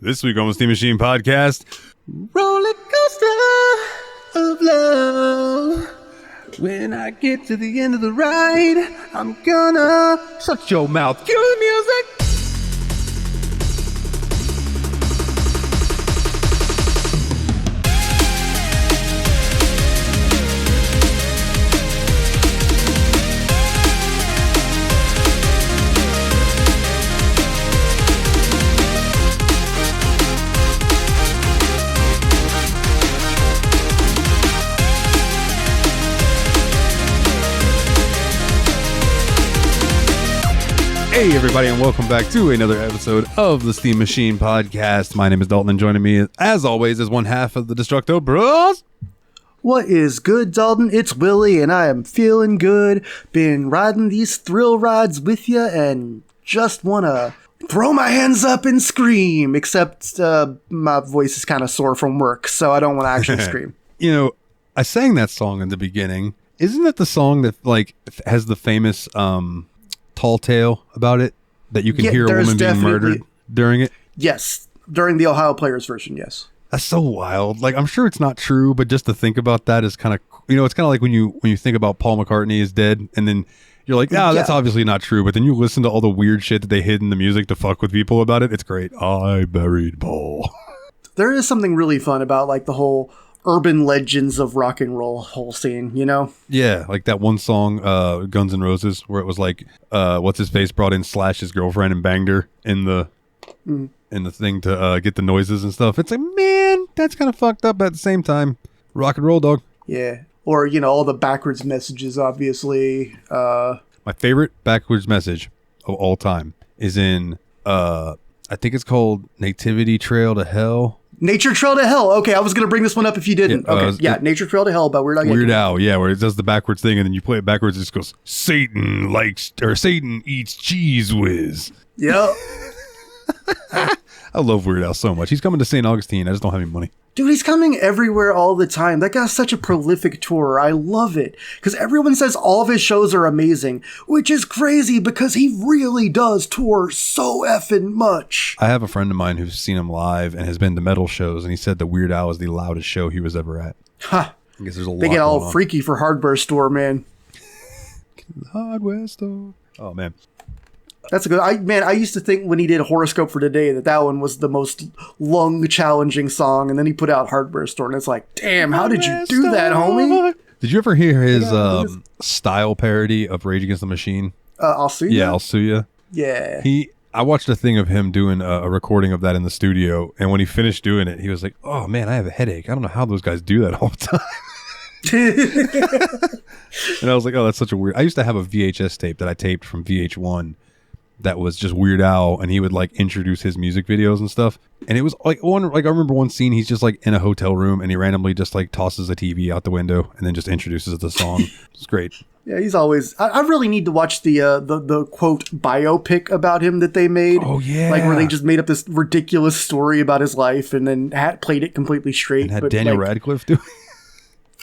This week on the Steam Machine Podcast, Roller Coaster of Love. When I get to the end of the ride, I'm gonna shut your mouth. Cue the music. Hey everybody, and welcome back to another episode of the Steam Machine Podcast. My name is Dalton, and joining me, as always, is one half of the Destructo Bros. What is good, Dalton? It's Willie, and I am feeling good. Been riding these thrill rides with you, and just wanna throw my hands up and scream. Except my voice is kind of sore from work, so I don't want to actually scream. You know, I sang that song in the beginning. Isn't it the song that has the famous tall tale about it, that you can hear a woman being murdered during it? Yes, during the Ohio Players version, yes. That's so wild. Like, I'm sure it's not true, but just to think about that is kind of, it's kind of like when you think about Paul McCartney is dead, and then you're like, that's obviously not true, but then you listen to all the weird shit that they hid in the music to fuck with people about it. It's great. I buried Paul. There is something really fun about like the whole urban legends of rock and roll whole scene, you know? Yeah, like that one song, Guns N' Roses, where it was like, what's his face brought in Slash's girlfriend and banged her in the thing to get the noises and stuff. It's like, man, that's kind of fucked up. At the same time, rock and roll, dog. Yeah, or all the backwards messages, obviously. My favorite backwards message of all time is in, I think it's called Nativity Trail to Hell. Nature Trail to Hell. Okay, I was going to bring this one up if you didn't. Nature Trail to Hell by Weird Al. Weird Al, yeah, where it does the backwards thing, and then you play it backwards, it just goes, Satan eats cheese whiz. Yep. I love Weird Al so much. He's coming to St. Augustine. I just don't have any money. Dude, he's coming everywhere all the time. That guy's such a prolific tourer. I love it. Because everyone says all of his shows are amazing, which is crazy because he really does tour so effing much. I have a friend of mine who's seen him live and has been to metal shows, and he said the Weird Al is the loudest show he was ever at. Ha! I guess there's a lot. They get all freaky for Hardware Store, man. Hardware Store. Oh, man. That's a good. I used to think when he did Horoscope for Today that one was the most lung challenging song, and then he put out Hardware Store, and it's like, damn, how did you do that, homie? Did you ever hear his style parody of Rage Against the Machine? I'll Sue Ya? Yeah, I'll Sue Ya. Yeah. I watched a thing of him doing a recording of that in the studio, and when he finished doing it, he was like, oh man, I have a headache. I don't know how those guys do that all the time. And I was like, oh, that's such a weird. I used to have a VHS tape that I taped from VH1 that was just Weird Al, and he would like introduce his music videos and stuff. And it was like I remember one scene, he's just like in a hotel room and he randomly just like tosses a TV out the window and then just introduces the song. It's great. Yeah, he's always. I really need to watch the quote biopic about him that they made. Oh yeah, like where they just made up this ridiculous story about his life and then played it completely straight. And had Daniel Radcliffe do it.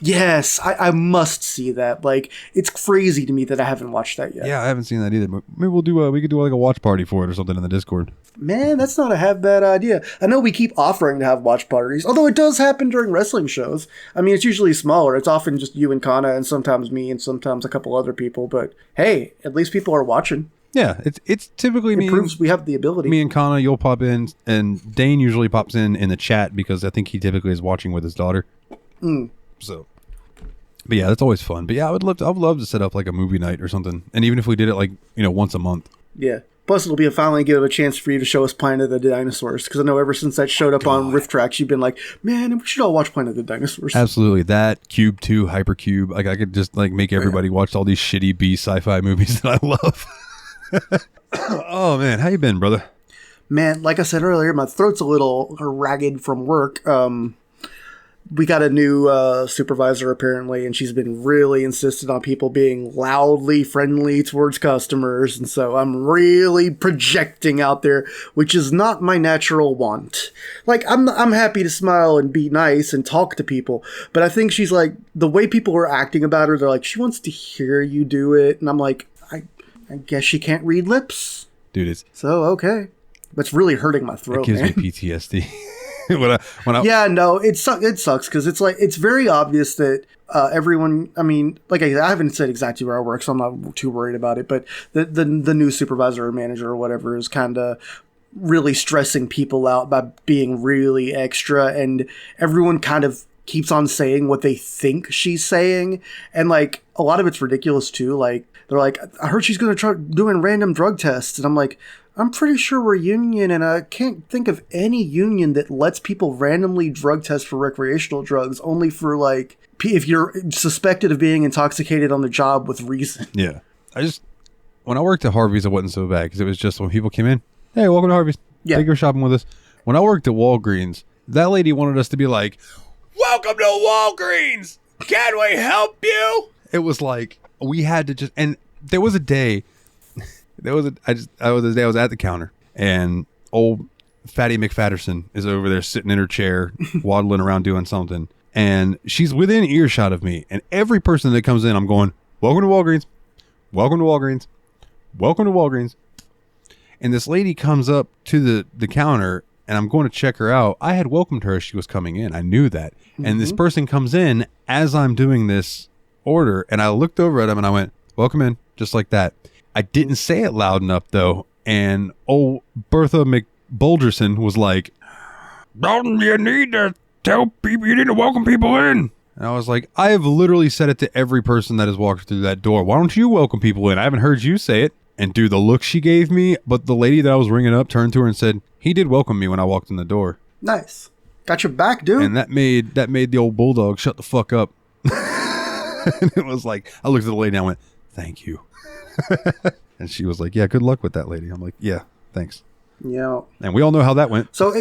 Yes, I must see that. Like, it's crazy to me that I haven't watched that yet. Yeah, I haven't seen that either. Maybe we could do like a watch party for it or something in the Discord. Man, that's not a half bad idea. I know we keep offering to have watch parties, although it does happen during wrestling shows. I mean, it's usually smaller. It's often just you and Kana, and sometimes me, and sometimes a couple other people. But hey, at least people are watching. Yeah, it's typically me. It proves we have the ability. Me and Kana, you'll pop in, and Dane usually pops in the chat because I think he typically is watching with his daughter. So, but yeah, that's always fun. But yeah, I'd love to set up like a movie night or something, and even if we did it like once a month. Yeah. Plus, it'll be finally give a chance for you to show us Planet of the Dinosaurs, because I know ever since that showed up on Rift Tracks, you've been like, man, we should all watch Planet of the Dinosaurs. Absolutely, that Cube 2, Hypercube. Like I could just like make everybody watch all these shitty B sci-fi movies that I love. Oh man, how you been, brother? Man, like I said earlier, my throat's a little ragged from work. We got a new supervisor apparently, and she's been really insistent on people being loudly friendly towards customers, and so I'm really projecting out there, which is not my natural want. Like, I'm happy to smile and be nice and talk to people, but I think she's like, the way people are acting about her, they're like, she wants to hear you do it, and I'm like, I guess she can't read lips. Dude, so okay. It's really hurting my It throat, gives man. me PTSD. Yeah, no, it sucks because it's like, it's very obvious that everyone, I mean, like I haven't said exactly where I work, so I'm not too worried about it, but the new supervisor or manager or whatever is kind of really stressing people out by being really extra, and everyone kind of keeps on saying what they think she's saying, and like a lot of it's ridiculous too. Like they're like, I heard she's gonna try doing random drug tests, and I'm like, I'm pretty sure we're union, and I can't think of any union that lets people randomly drug test for recreational drugs, only for like if you're suspected of being intoxicated on the job with reason. Yeah. When I worked at Harvey's, it wasn't so bad because it was just when people came in, hey, welcome to Harvey's. Yeah. Take your shopping with us. When I worked at Walgreens, that lady wanted us to be like, welcome to Walgreens. Can we help you? It was like, we had to just, and there was a day, I was at the counter, and old Fatty McFatterson is over there sitting in her chair, waddling around doing something. And she's within earshot of me. And every person that comes in, I'm going, welcome to Walgreens. Welcome to Walgreens. Welcome to Walgreens. And this lady comes up to the counter, and I'm going to check her out. I had welcomed her as she was coming in. I knew that. Mm-hmm. And this person comes in as I'm doing this order, and I looked over at him, and I went, welcome in, just like that. I didn't say it loud enough, though. And old Bertha McBulgerson was like, don't you need to tell people, you need to welcome people in? And I was like, I have literally said it to every person that has walked through that door. Why don't you welcome people in? I haven't heard you say it. And dude, the look she gave me, but the lady that I was ringing up turned to her and said, he did welcome me when I walked in the door. Nice. Got your back, dude. And that made the old bulldog shut the fuck up. And it was like, I looked at the lady and I went, thank you. And she was like, yeah, good luck with that, lady. I'm like, yeah, thanks. Yeah. And we all know how that went. So,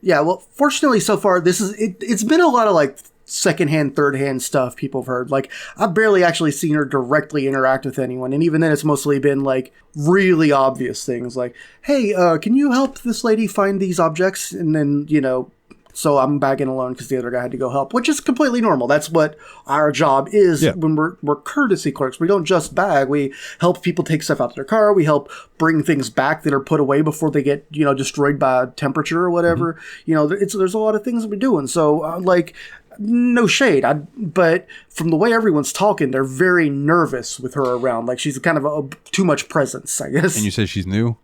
well, fortunately so far, it's been a lot of like secondhand, thirdhand stuff people have heard. Like, I've barely actually seen her directly interact with anyone. And even then, it's mostly been like really obvious things like, hey, can you help this lady find these objects? And then, so I'm bagging alone because the other guy had to go help, which is completely normal. That's what our job is when we're courtesy clerks. We don't just bag. We help people take stuff out of their car. We help bring things back that are put away before they get, destroyed by temperature or whatever. Mm-hmm. There's a lot of things we're doing. So, no shade, but from the way everyone's talking, they're very nervous with her around. Like, she's kind of too much presence, I guess. And you said she's new?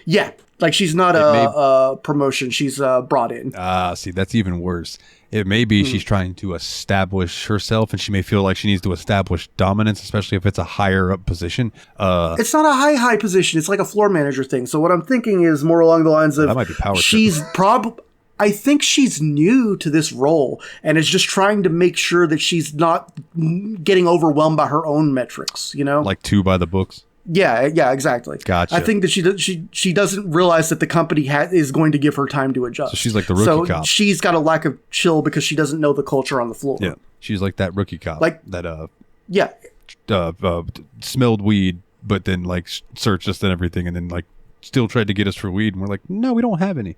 Yeah. Like, she's not a promotion. She's brought in. See, that's even worse. It may be she's trying to establish herself, and she may feel like she needs to establish dominance, especially if it's a higher up position. It's not a high position. It's like a floor manager thing. So what I'm thinking is more along the lines of that might be power she's probably... I think she's new to this role and is just trying to make sure that she's not getting overwhelmed by her own metrics, Like 2 by the books? Yeah, exactly. Gotcha. I think that she doesn't realize that the company is going to give her time to adjust. So she's like the rookie cop. She's got a lack of chill because she doesn't know the culture on the floor. Yeah, she's like that rookie cop. That smelled weed, but then searched us and everything, and then still tried to get us for weed, and we're like, no, we don't have any.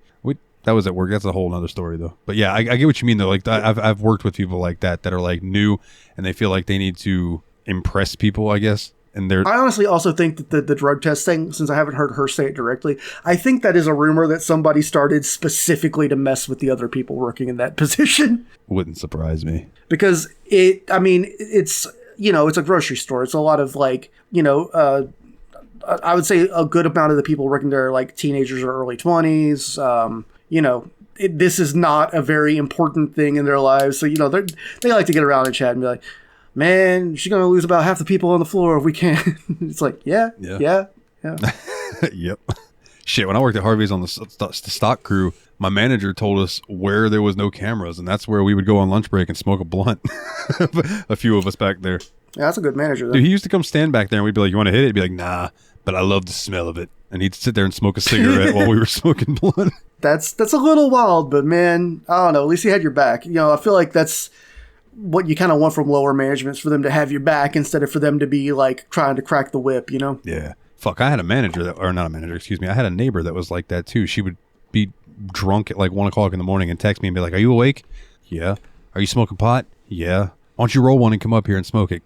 That was at work. That's a whole other story, though. But yeah, I get what you mean, though. Like, I've worked with people like that are new, and they feel like they need to impress people, I guess. And I honestly also think that the drug test thing, since I haven't heard her say it directly, I think that is a rumor that somebody started specifically to mess with the other people working in that position. Wouldn't surprise me. Because it's it's a grocery store. It's a lot of I would say a good amount of the people working there are like teenagers or early 20s. This is not a very important thing in their lives. So, they like to get around and chat and be like, man, she's going to lose about half the people on the floor if we can't. It's like, yeah. Yep. Shit, when I worked at Harvey's on the stock crew, my manager told us where there was no cameras, and that's where we would go on lunch break and smoke a blunt. A few of us back there. Yeah, that's a good manager, though. Dude, he used to come stand back there, and we'd be like, you want to hit it? He'd be like, nah, but I love the smell of it. And he'd sit there and smoke a cigarette while we were smoking blunt. That's a little wild, but man, I don't know. At least he had your back. I feel like that's what you kind of want from lower managements, for them to have your back instead of for them to be trying to crack the whip, Yeah. Fuck, I had a manager I had a neighbor that was like that too. She would be drunk at 1 o'clock in the morning and text me and be like, are you awake? Yeah. Are you smoking pot? Yeah. Why don't you roll one and come up here and smoke it?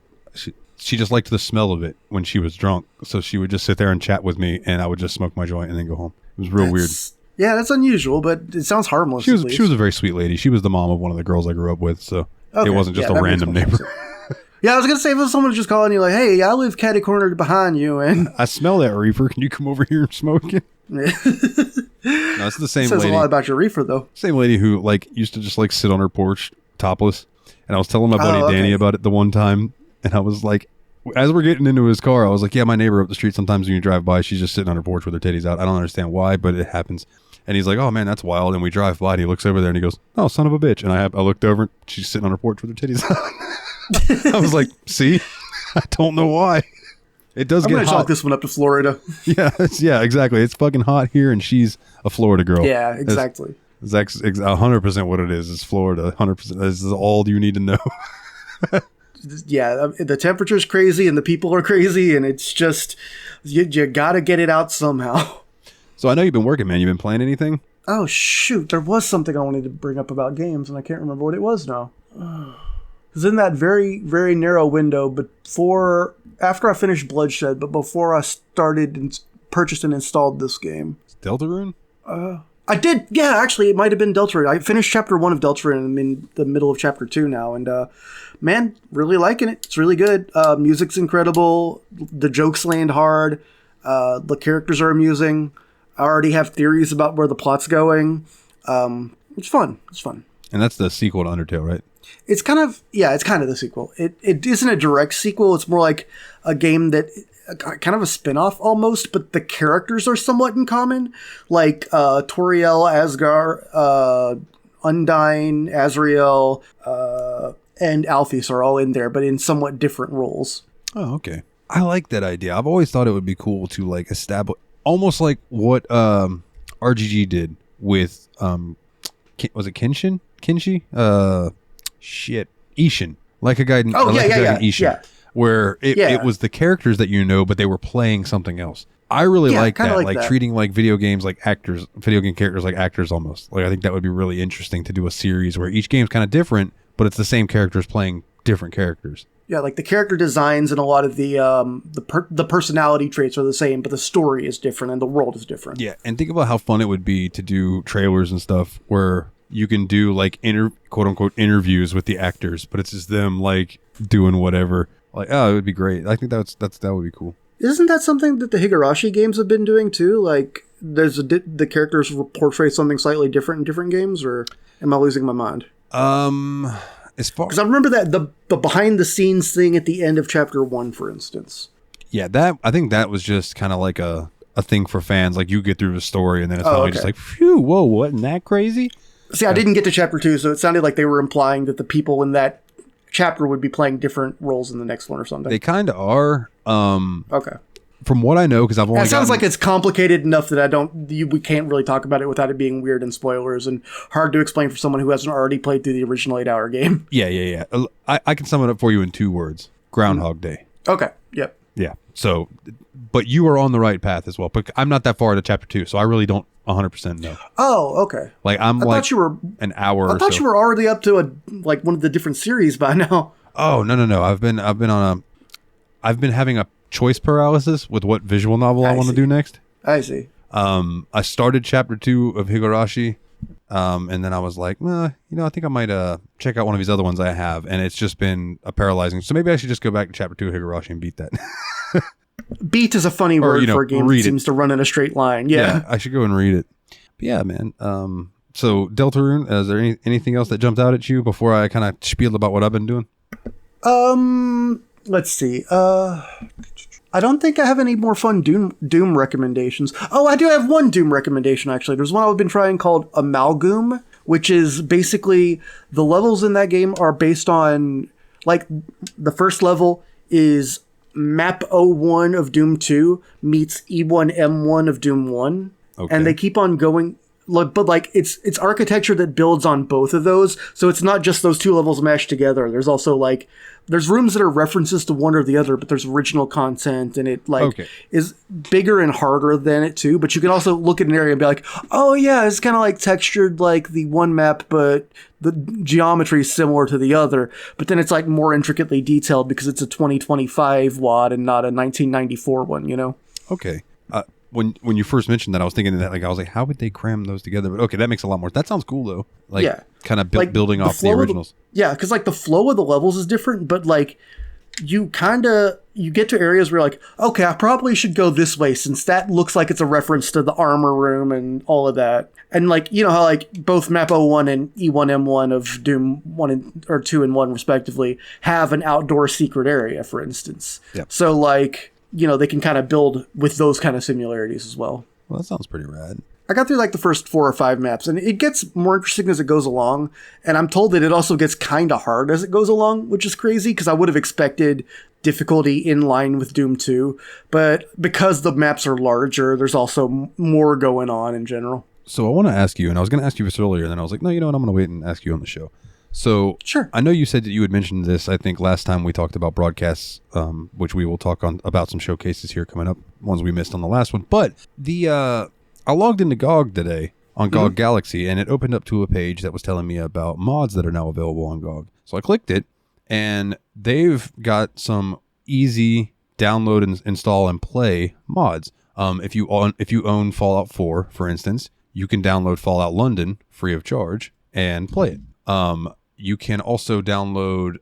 She just liked the smell of it when she was drunk. So she would just sit there and chat with me, and I would just smoke my joint and then go home. It was real weird. Yeah, that's unusual, but it sounds harmless. She was a very sweet lady. She was the mom of one of the girls I grew up with, so it wasn't just a random neighbor. Yeah, I was gonna say if it was someone just calling you like, "Hey, I live catty cornered behind you," and I smell that reefer. Can you come over here and smoke it? No, it's the same says lady. a lot about your reefer, though. Same lady who like used to just like sit on her porch topless, and I was telling my buddy Danny about it the one time, and I was like, as we're getting into his car, I was like, "Yeah, my neighbor up the street. Sometimes when you drive by, she's just sitting on her porch with her titties out. I don't understand why, but it happens." And he's like, "Oh man, that's wild." And we drive by, and he looks over there, and he goes, "Oh, son of a bitch!" And I looked over, and she's sitting on her porch with her titties out. I was like, "See, I don't know why." It does get hot. I'm gonna chalk this one up to Florida. Yeah, exactly. It's fucking hot here, and she's a Florida girl. Yeah, exactly. That's 100% what it is. It's Florida. 100%. This is all you need to know. Yeah, the temperature's crazy, and the people are crazy, and it's just you gotta get it out somehow. So I know you've been working, man. You been playing anything? Oh shoot, there was something I wanted to bring up about games, and I can't remember what it was now. It was in that very, very narrow window, but after I finished Bloodshed, but before I started and purchased and installed this game. Deltarune? I did, yeah, actually, it might have been Deltarune. I finished Chapter 1 of Deltarune, and I'm in the middle of Chapter 2 now, and man, really liking it. It's really good. Music's incredible. The jokes land hard. The characters are amusing. I already have theories about where the plot's going. It's fun. It's fun. And that's the sequel to Undertale, right? It's kind of the sequel. It isn't a direct sequel. It's more like a game that kind of a spin-off almost, but the characters are somewhat in common. Like Toriel, Asgar, Undyne, Azrael, and Alphys are all in there, but in somewhat different roles. Oh, okay. I like that idea. I've always thought it would be cool to like establish almost like what RGG did with was it Kenshin? Kinshi? Ishin. Like a guy in Ishin. Yeah. Where it was the characters that you know, but they were playing something else. I really like that. Like treating like video games like actors, video game characters like actors almost. Like I think that would be really interesting to do a series where each game's kind of different, but it's the same characters playing different characters. Yeah, like the character designs and a lot of the personality traits are the same, but the story is different and the world is different. Yeah, and think about how fun it would be to do trailers and stuff where you can do like quote unquote interviews with the actors, but it's just them like doing whatever. Like, oh, it would be great. I think that would be cool. Isn't that something that the Higurashi games have been doing too? Like, there's the characters portray something slightly different in different games, or am I losing my mind? Because I remember that the behind the scenes thing at the end of Chapter 1, for instance. Yeah, I think that was just kind of like a thing for fans. Like you get through the story, and then it's probably just like, phew, whoa, wasn't that crazy? See, I didn't get to Chapter 2, so it sounded like they were implying that the people in that chapter would be playing different roles in the next one or something. They kind of are. Okay. From what I know, because I've only it sounds like it's complicated enough that we can't really talk about it without it being weird and spoilers and hard to explain for someone who hasn't already played through the original 8-hour game. Yeah. I can sum it up for you in 2 words. Groundhog Day. Okay. Yep. Yeah. So, but you are on the right path as well. But I'm not that far into Chapter 2, so I really don't 100% know. Oh, okay. Like I thought you were an hour. I thought you were already up to one of the different series by now. Oh no! I've been having a choice paralysis with what visual novel I want to do next. I see. I started Chapter 2 of Higurashi, and then I was like, I think I might check out one of these other ones I have, and it's just been paralyzing. So maybe I should just go back to Chapter 2 of Higurashi and beat that. Beat is a funny word for a game that seems to run in a straight line. Yeah, I should go and read it. But yeah, man. So Deltarune, is there anything else that jumped out at you before I kind of spieled about what I've been doing? Let's see. I don't think I have any more fun Doom recommendations. Oh, I do have one Doom recommendation, actually. There's one I've been trying called Amalgam, which is basically the levels in that game are based on, like, the first level is Map 01 of Doom 2 meets E1M1 of Doom 1. Okay. And they keep on going, but like it's architecture that builds on both of those. So it's not just those 2 levels mashed together. There's also like, there's rooms that are references to one or the other, but there's original content, and it is bigger and harder than it too. But you can also look at an area and be like, oh yeah, it's kind of like textured like the one map, but the geometry is similar to the other. But then it's like more intricately detailed because it's a 2025 WAD and not a 1994 one, you know? Okay. when you first mentioned that, I was thinking that, like, I was like, how would they cram those together? But okay, that makes a lot more. That sounds cool though. Like, kind of building off the originals. Because like the flow of the levels is different, but like you get to areas where you're like, okay, I probably should go this way since that looks like it's a reference to the armor room and all of that. And like, you know how like both Map 01 and E1M1 of Doom 1 or 2 and 1 respectively have an outdoor secret area, for instance. Yep. So like, you know, they can kind of build with those kind of similarities as well. Well, that sounds pretty rad. I got through like the first 4 or 5 maps, and it gets more interesting as it goes along. And I'm told that it also gets kind of hard as it goes along, which is crazy because I would have expected difficulty in line with Doom 2. But because the maps are larger, there's also more going on in general. So I want to ask you, and I was going to ask you this earlier, and then I was like, no, you know what? I'm going to wait and ask you on the show. So sure. I know you said that you had mentioned this, I think, last time we talked about broadcasts, which we will talk about some showcases here coming up, ones we missed on the last one. But I logged into GOG today on GOG Galaxy, and it opened up to a page that was telling me about mods that are now available on GOG. So I clicked it, and they've got some easy download and install and play mods. If you own Fallout 4, for instance, you can download Fallout London free of charge and play it. You can also download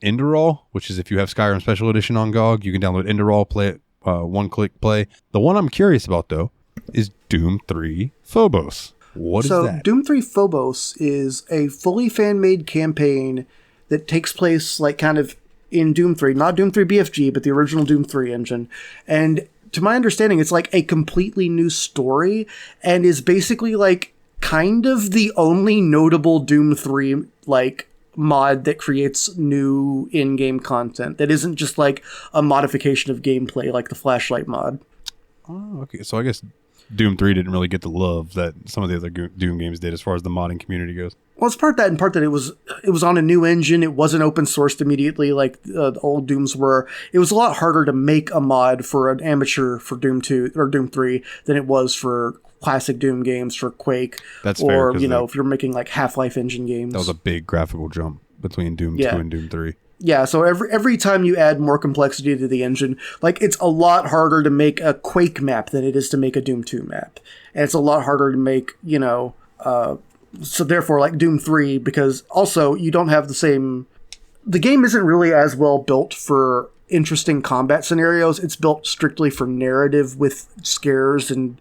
Enderall, which is if you have Skyrim Special Edition on GOG, you can download Enderall, play it, one-click play. The one I'm curious about, though, is Doom 3 Phobos. What is that? So Doom 3 Phobos is a fully fan-made campaign that takes place like kind of in Doom 3, not Doom 3 BFG, but the original Doom 3 engine. And to my understanding, it's like a completely new story and is basically like kind of the only notable Doom 3 like mod that creates new in-game content that isn't just like a modification of gameplay like the Flashlight mod. Oh, okay. So I guess Doom 3 didn't really get the love that some of the other Doom games did as far as the modding community goes. Well, it's part that and part that it was on a new engine. It wasn't open sourced immediately like the old Dooms were. It was a lot harder to make a mod for an amateur for Doom 2 or Doom 3 than it was for classic Doom games, for Quake. That's or, fair, you know, if you're making like Half-Life engine games. That was a big graphical jump between Doom 2 and Doom 3. Yeah, so every time you add more complexity to the engine, like it's a lot harder to make a Quake map than it is to make a Doom 2 map. And it's a lot harder to make, you know, so therefore like Doom 3, because also you don't have the same... The game isn't really as well built for interesting combat scenarios. It's built strictly for narrative with scares and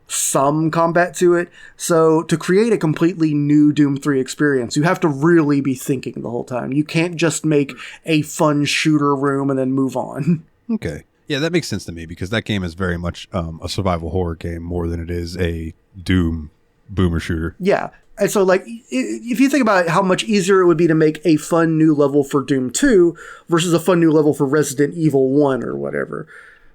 some combat to it. So to create a completely new Doom 3 experience, you have to really be thinking the whole time. You can't just make a fun shooter room and then move on. Okay. Yeah, that makes sense to me because that game is very much a survival horror game more than it is a Doom boomer shooter. Yeah. And so, like, if you think about how much easier it would be to make a fun new level for Doom 2 versus a fun new level for Resident Evil 1 or whatever,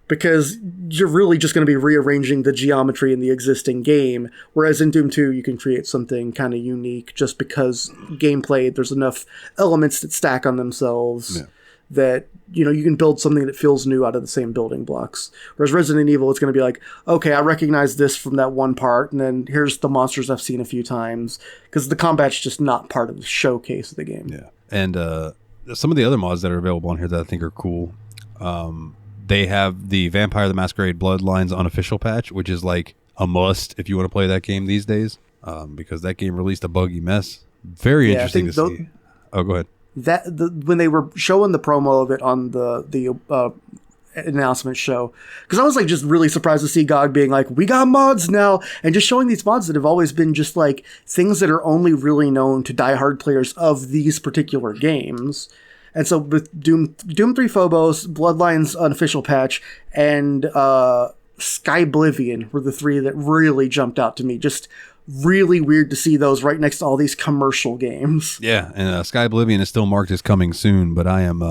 because you're really just going to be rearranging the geometry in the existing game, whereas in Doom 2, you can create something kind of unique just because gameplay, there's enough elements that stack on themselves that, you know, you can build something that feels new out of the same building blocks. Whereas Resident Evil, it's going to be like, okay, I recognize this from that one part, and then here's the monsters I've seen a few times, because the combat's just not part of the showcase of the game. Yeah. And some of the other mods that are available on here that I think are cool, they have the Vampire the Masquerade Bloodlines unofficial patch, which is like a must if you want to play that game these days, because that game released a buggy mess. Very interesting to see. Oh, go ahead. When they were showing the promo of it on the announcement show, because I was like just really surprised to see GOG being like, we got mods now, and just showing these mods that have always been just like things that are only really known to diehard players of these particular games. And so with Doom 3 Phobos, Bloodlines unofficial patch, and Skyblivion were the three that really jumped out to me. Just really weird to see those right next to all these commercial games. Yeah, and Skyblivion is still marked as coming soon, but I am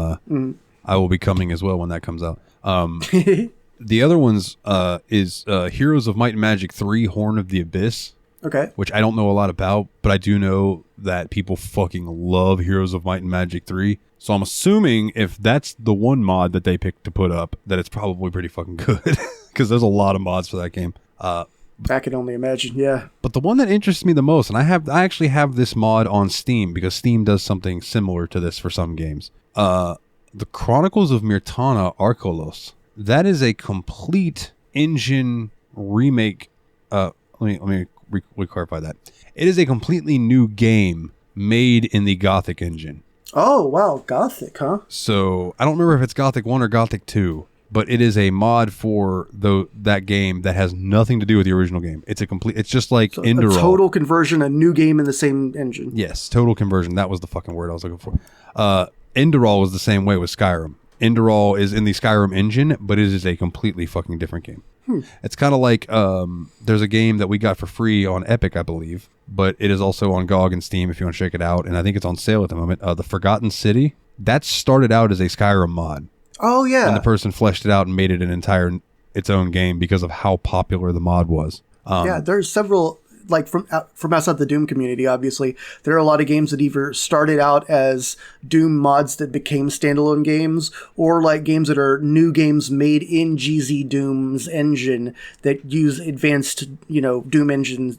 I will be coming as well when that comes out. The other ones is Heroes of Might and Magic 3 Horn of the Abyss. Okay. Which I don't know a lot about, but I do know that people fucking love Heroes of Might and Magic 3. So I'm assuming if that's the one mod that they picked to put up, that it's probably pretty fucking good. Because there's a lot of mods for that game. I can only imagine, yeah. But the one that interests me the most, and I actually have this mod on Steam, because Steam does something similar to this for some games. The Chronicles of Mirtana Arkolos. That is a complete engine remake. Let me clarify that. It is a completely new game made in the Gothic engine. Oh, wow. Gothic, huh? So I don't remember if it's Gothic 1 or Gothic 2, but it is a mod for that game that has nothing to do with the original game. It's just like Indorol. A total conversion, a new game in the same engine. Yes, total conversion. That was the fucking word I was looking for. Indorol was the same way with Skyrim. Indorol is in the Skyrim engine, but it is a completely fucking different game. It's kind of like there's a game that we got for free on Epic, I believe, but it is also on GOG and Steam if you want to check it out, and I think it's on sale at the moment. The Forgotten City, that started out as a Skyrim mod. Oh, yeah. And the person fleshed it out and made it its own game because of how popular the mod was. Yeah, there's several, like from outside the Doom community, obviously. There are a lot of games that either started out as Doom mods that became standalone games, or like games that are new games made in GZ Doom's engine that use advanced, Doom engine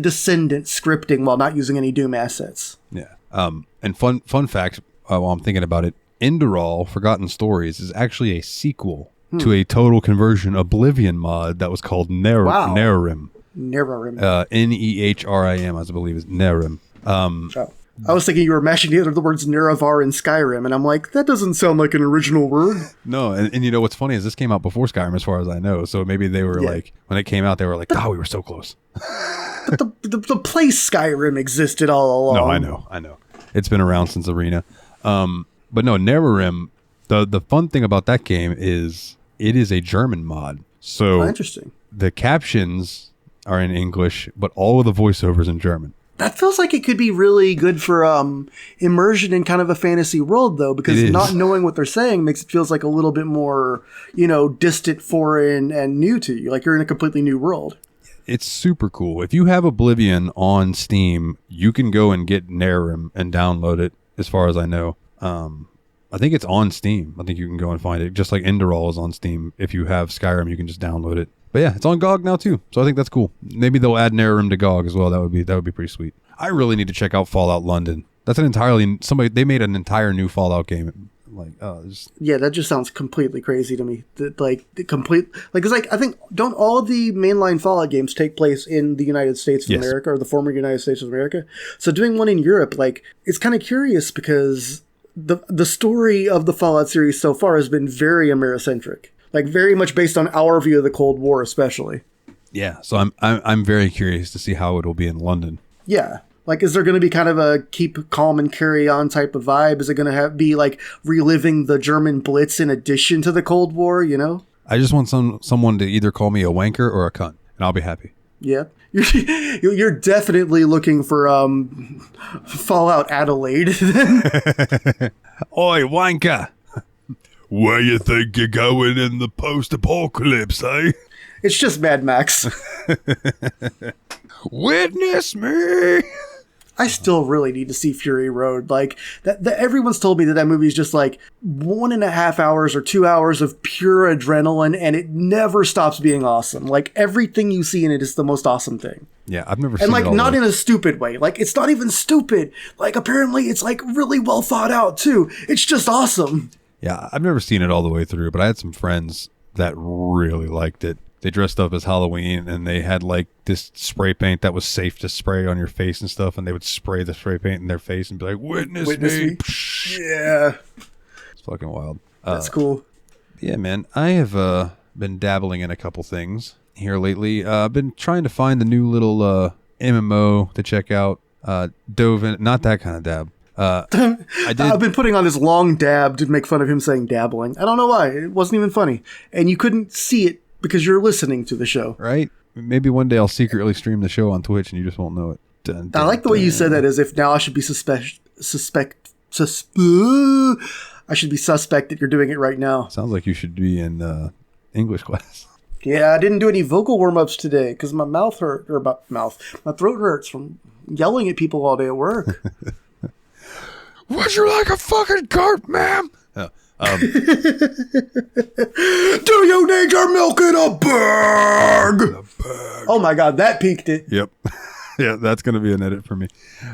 descendant scripting while not using any Doom assets. Yeah. And fun fact, while I'm thinking about it, Indorol Forgotten Stories is actually a sequel to a total conversion Oblivion mod that was called Nerim. Nerim. Nehrim, I believe, is Nerim. I was thinking you were mashing together the words Nerevar and Skyrim, and I'm like, that doesn't sound like an original word. No, and you know what's funny is this came out before Skyrim, as far as I know. So maybe they were like, when it came out, they were like, we were so close. But the place Skyrim existed all along. No, I know. It's been around since Arena. But no, Nerim, the fun thing about that game is it is a German mod. So interesting. The captions are in English, but all of the voiceovers in German. That feels like it could be really good for immersion in kind of a fantasy world, though, because not knowing what they're saying makes it feels like a little bit more, distant, foreign, and new to you. Like you're in a completely new world. It's super cool. If you have Oblivion on Steam, you can go and get Nerim and download it, as far as I know. I think it's on Steam. I think you can go and find it. Just like Indorol is on Steam. If you have Skyrim, you can just download it. But yeah, it's on GOG now too. So I think that's cool. Maybe they'll add Nerim to GOG as well. That would be pretty sweet. I really need to check out Fallout London. That's they made an entire new Fallout game. Yeah, that just sounds completely crazy to me. I think don't all of the mainline Fallout games take place in the United States of America, or the former United States of America? So doing one in Europe, it's kind of curious because the story of the Fallout series so far has been very Americentric, very much based on our view of the Cold War, especially. Yeah, so I'm very curious to see how it will be in London. Yeah. Is there going to be kind of a keep calm and carry on type of vibe? Is it going to be reliving the German Blitz in addition to the Cold War, I just want someone to either call me a wanker or a cunt, and I'll be happy. Yeah. You're definitely looking for Fallout Adelaide. Oi, wanker. Where you think you're going in the post-apocalypse, eh? It's just Mad Max. Witness me. I still really need to see Fury Road. Everyone's told me that movie is just 1.5 hours or 2 hours of pure adrenaline, and it never stops being awesome. Everything you see in it is the most awesome thing. Yeah, I've never seen it. And not in a stupid way. It's not even stupid. Apparently it's really well thought out too. It's just awesome. Yeah, I've never seen it all the way through, but I had some friends that really liked it. They dressed up as Halloween, and they had this spray paint that was safe to spray on your face and stuff, and they would spray the spray paint in their face and be like, witness me. Yeah. It's fucking wild. That's cool. Yeah, man. I have been dabbling in a couple things here lately. I've been trying to find the new little MMO to check out. Dove in, not that kind of dab. I've been putting on this long dab to make fun of him saying dabbling. I don't know why. It wasn't even funny. And you couldn't see it because you're listening to the show. Right? Maybe one day I'll secretly stream the show on Twitch and you just won't know it. Dun, dun, I like the way you said that, as if now I should be suspect that you're doing it right now. Sounds like you should be in English class. Yeah, I didn't do any vocal warm-ups today because my mouth hurt, or my throat hurts from yelling at people all day at work. Would you like a fucking cart, ma'am? Do you need your milk in a bag? Oh my god, that peaked it. Yep. Yeah, that's going to be an edit for me.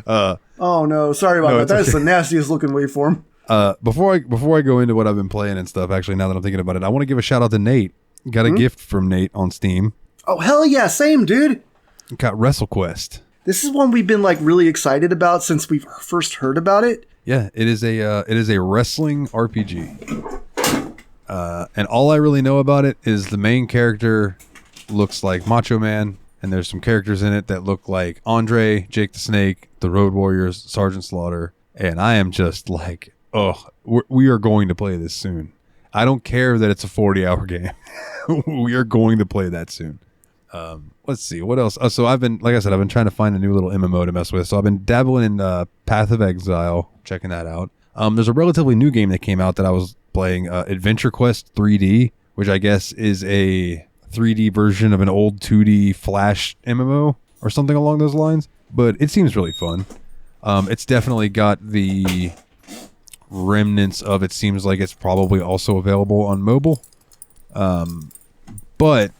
Oh no, sorry about that. That's the nastiest looking waveform. Before I go into what I've been playing and stuff, actually, now that I'm thinking about it, I want to give a shout out to Nate. Got a gift from Nate on Steam. Oh, hell yeah. Same, dude. Got WrestleQuest. This is one we've been like really excited about since we first heard about it. Yeah, it is a wrestling RPG. And all I really know about it is the main character looks like Macho Man, and there's some characters in it that look like Andre, Jake the Snake, the Road Warriors, Sergeant Slaughter, and I am just like, oh, we are going to play this soon. I don't care that it's a 40-hour game. We are going to play that soon. Let's see what else. So I've been trying to find a new little MMO to mess with. So I've been dabbling in Path of Exile, checking that out. There's a relatively new game that came out that I was playing, Adventure Quest 3D, which I guess is a 3D version of an old 2D Flash MMO or something along those lines. But it seems really fun. It's definitely got the remnants of, it seems like it's probably also available on mobile. But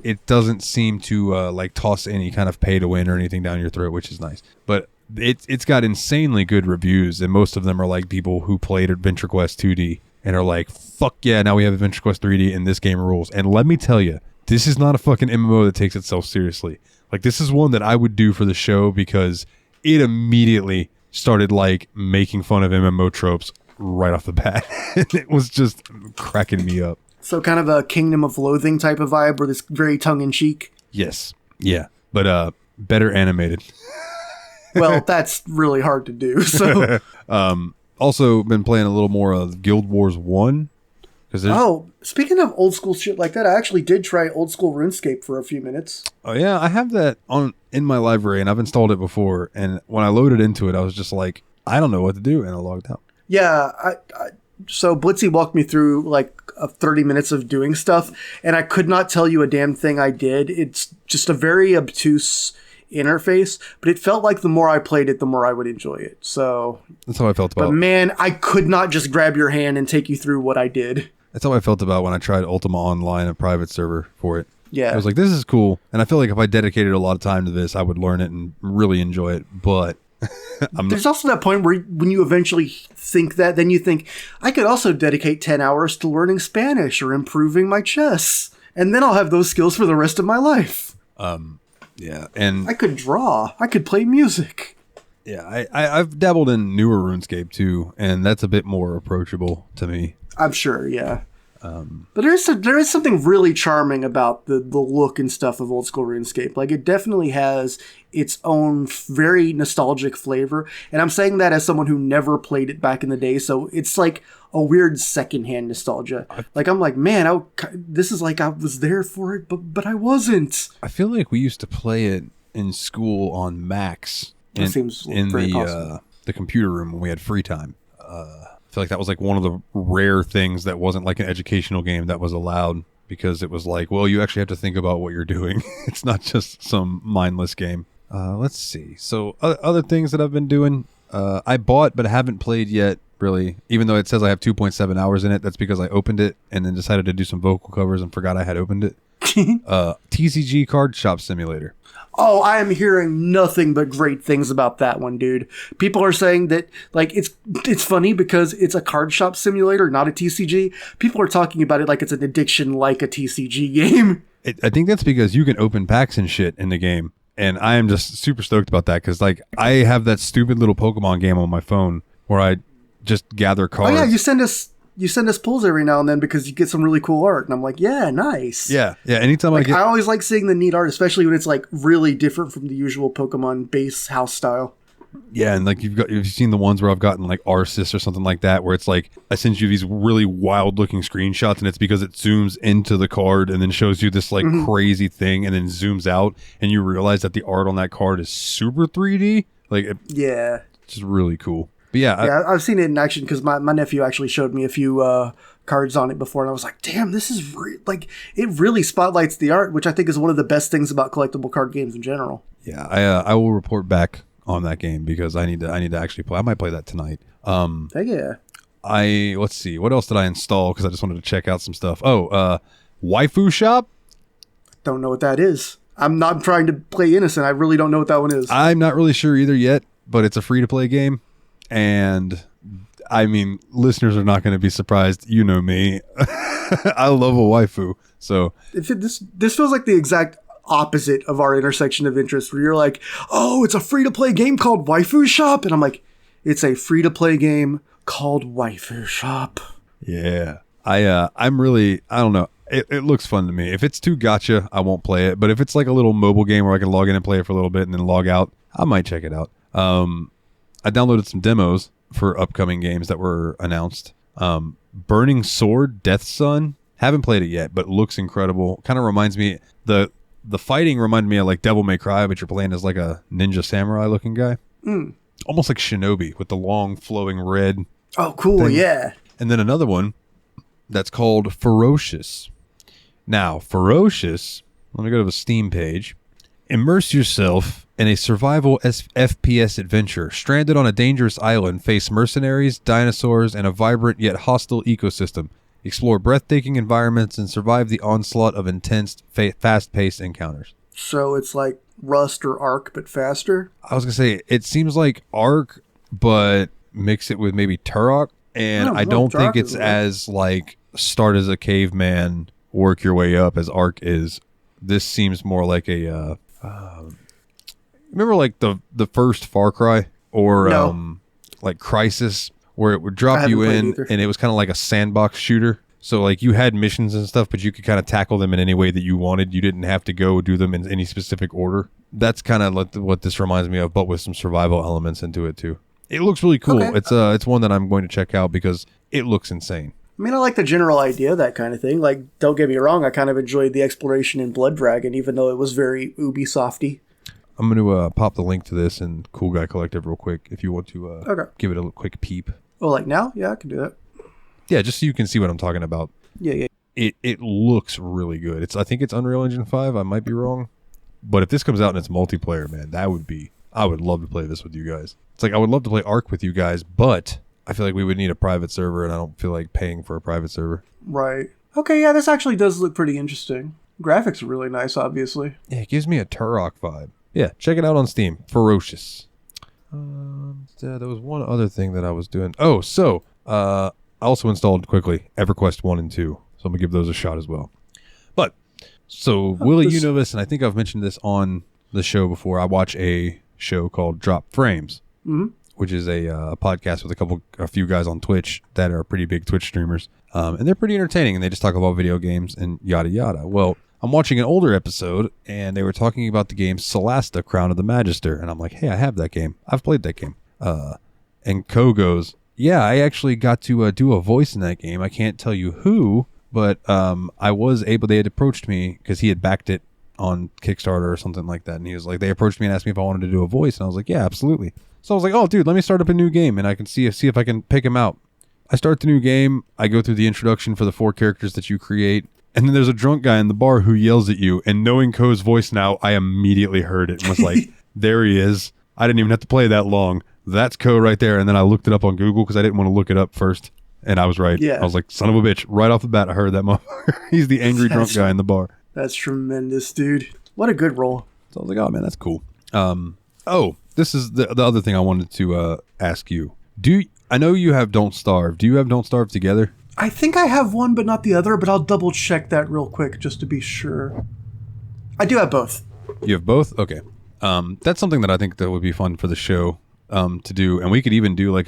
it doesn't seem to like toss any kind of pay to win or anything down your throat, which is nice. But it's got insanely good reviews, and most of them are like people who played Adventure Quest 2D and are like, fuck yeah, now we have Adventure Quest 3D and this game rules. And let me tell you, this is not a fucking MMO that takes itself seriously. Like, this is one that I would do for the show because it immediately started like making fun of MMO tropes right off the bat. It was just cracking me up. So kind of a Kingdom of Loathing type of vibe where it's very tongue-in-cheek. Yes. Yeah. But better animated. Well, that's really hard to do. So also been playing a little more of Guild Wars 1. Speaking of old school shit like that, I actually did try old school RuneScape for a few minutes. Oh yeah, I have that in my library and I've installed it before, and when I loaded into it I was just like, I don't know what to do, and I logged out. Yeah, so Blitzy walked me through like 30 minutes of doing stuff, and I could not tell you a damn thing I did. It's just a very obtuse interface, but it felt like the more I played it, the more I would enjoy it. So that's how I felt about it. But man, I could not just grab your hand and take you through what I did. That's how I felt about when I tried Ultima Online, a private server for it. Yeah. I was like, this is cool. And I feel like if I dedicated a lot of time to this, I would learn it and really enjoy it. But there's also that point where when you eventually think that, then you think, I could also dedicate 10 hours to learning Spanish or improving my chess. And then I'll have those skills for the rest of my life. Yeah. And I could draw. I could play music. Yeah, I've dabbled in newer RuneScape too, and that's a bit more approachable to me. I'm sure, yeah. But there is something really charming about the look and stuff of old school RuneScape. Like, it definitely has its own very nostalgic flavor. And I'm saying that as someone who never played it back in the day, so it's like a weird secondhand nostalgia. Like, I'm like, man, this is like I was there for it, but I wasn't. I feel like we used to play it in school on Macs. That seems very possible. The computer room when we had free time. I feel like that was like one of the rare things that wasn't like an educational game that was allowed, because it was like, well, you actually have to think about what you're doing. It's not just some mindless game. Let's see. So other things that I've been doing, I bought but haven't played yet, really, even though it says I have 2.7 hours in it. That's because I opened it and then decided to do some vocal covers and forgot I had opened it. TCG Card Shop Simulator. Oh, I am hearing nothing but great things about that one, dude. People are saying that, like, it's funny because it's a card shop simulator, not a TCG. People are talking about it like it's an addiction, like a TCG game. I think that's because you can open packs and shit in the game, and I am just super stoked about that, because, like, I have that stupid little Pokemon game on my phone where I just gather cards. Oh yeah, you send us pulls every now and then because you get some really cool art, and I'm like, yeah, nice. Yeah. Anytime I always like seeing the neat art, especially when it's like really different from the usual Pokemon base house style. Yeah, and like you've seen the ones where I've gotten like Arceus or something like that, where it's like I send you these really wild looking screenshots, and it's because it zooms into the card and then shows you this like crazy thing, and then zooms out, and you realize that the art on that card is super 3D. Like, yeah, it's just really cool. But yeah, I've seen it in action because my nephew actually showed me a few cards on it before, and I was like, damn, this is like, it really spotlights the art, which I think is one of the best things about collectible card games in general. Yeah, I will report back on that game because I need to actually play. I might play that tonight. Heck yeah. Let's see, what else did I install, because I just wanted to check out some stuff. Waifu Shop. Don't know what that is. I'm not trying to play innocent. I really don't know what that one is. I'm not really sure either yet, but it's a free to play game. And I mean, listeners are not going to be surprised. You know me. I love a waifu. So this feels like the exact opposite of our intersection of interest, where you're like, oh, it's a free-to-play game called Waifu Shop, and I'm like, it's a free-to-play game called Waifu Shop. Yeah. I'm really, I don't know. It looks fun to me. If it's too gacha, I won't play it. But if it's like a little mobile game where I can log in and play it for a little bit and then log out, I might check it out. I downloaded some demos for upcoming games that were announced. Burning Sword, Death Sun. Haven't played it yet, but looks incredible. Kind of reminds me, the fighting reminded me of like Devil May Cry, but you're playing as like a ninja samurai looking guy. Almost like Shinobi with the long flowing red. Oh, cool. thing. Yeah. And then another one that's called Ferocious. Now, Ferocious, let me go to the Steam page. Immerse yourself in a survival FPS adventure. Stranded on a dangerous island, face mercenaries, dinosaurs, and a vibrant yet hostile ecosystem. Explore breathtaking environments and survive the onslaught of intense, fast-paced encounters. So it's like Rust or Ark, but faster? I was going to say, it seems like Ark, but mix it with maybe Turok. And I don't think it's as like start as a caveman, work your way up as Ark is. This seems more like a remember like the first Far Cry or like Crysis, where it would drop you in and it was kind of like a sandbox shooter. So like you had missions and stuff, but you could kind of tackle them in any way that you wanted. You didn't have to go do them in any specific order. That's kind of what this reminds me of, but with some survival elements into it too. It looks really cool. Okay. It's one that I'm going to check out because it looks insane. I mean, I like the general idea of that kind of thing. Like, don't get me wrong, I kind of enjoyed the exploration in Blood Dragon, even though it was very Ubisofty. I'm going to pop the link to this in Cool Guy Collective real quick if you want to give it a quick peep. Oh, like now? Yeah, I can do that. Yeah, just so you can see what I'm talking about. Yeah. It looks really good. I think it's Unreal Engine 5. I might be wrong. But if this comes out and it's multiplayer, man, I would love to play this with you guys. It's like I would love to play Ark with you guys, but I feel like we would need a private server, and I don't feel like paying for a private server. Right. Okay, yeah, this actually does look pretty interesting. Graphics are really nice, obviously. Yeah, it gives me a Turok vibe. Yeah, check it out on Steam. Ferocious. There was one other thing that I was doing. Oh, so I also installed quickly EverQuest 1 and 2, so I'm going to give those a shot as well. But, so Willie, you know this, and I think I've mentioned this on the show before. I watch a show called Drop Frames. Which is a podcast with a few guys on Twitch that are pretty big Twitch streamers. And they're pretty entertaining, and they just talk about video games and yada yada. Well, I'm watching an older episode, and they were talking about the game Solasta, Crown of the Magister. And I'm like, hey, I have that game. I've played that game. And Ko goes, yeah, I actually got to do a voice in that game. I can't tell you who, but I was able, they had approached me because he had backed it on Kickstarter or something like that. And he was like, they approached me and asked me if I wanted to do a voice. And I was like, yeah, absolutely. So I was like, oh, dude, let me start up a new game, and I can see if I can pick him out. I start the new game. I go through the introduction for the 4 characters that you create, and then there's a drunk guy in the bar who yells at you, and knowing Ko's voice now, I immediately heard it and was like, there he is. I didn't even have to play that long. That's Ko right there. And then I looked it up on Google because I didn't want to look it up first, and I was right. Yeah. I was like, son of a bitch. Right off the bat, I heard that motherfucker. He's the angry drunk guy in the bar. That's tremendous, dude. What a good role. So I was like, oh, man, that's cool. This is the other thing I wanted to ask you. I know you have Don't Starve. Do you have Don't Starve together? I think I have one, but not the other, but I'll double check that real quick just to be sure. I do have both. You have both? Okay. That's something that I think that would be fun for the show to do. And we could even do like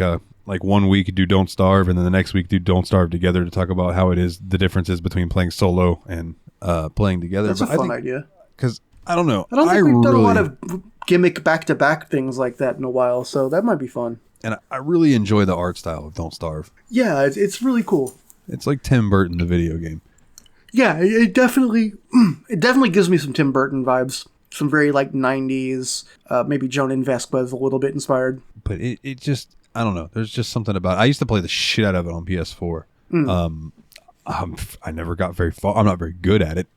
1 week do Don't Starve, and then the next week do Don't Starve together to talk about how it is, the differences between playing solo and playing together. That's a fun idea. Because I don't know. I don't think we've done a lot of gimmick back-to-back things like that in a while, so that might be fun. And I really enjoy the art style of Don't Starve. Yeah, it's really cool. It's like Tim Burton, the video game. Yeah, it definitely gives me some Tim Burton vibes. Some very like 90s, maybe Joan Vasquez a little bit inspired. But it just, I don't know. There's just something about it. I used to play the shit out of it on PS4. I never got very far. I'm not very good at it.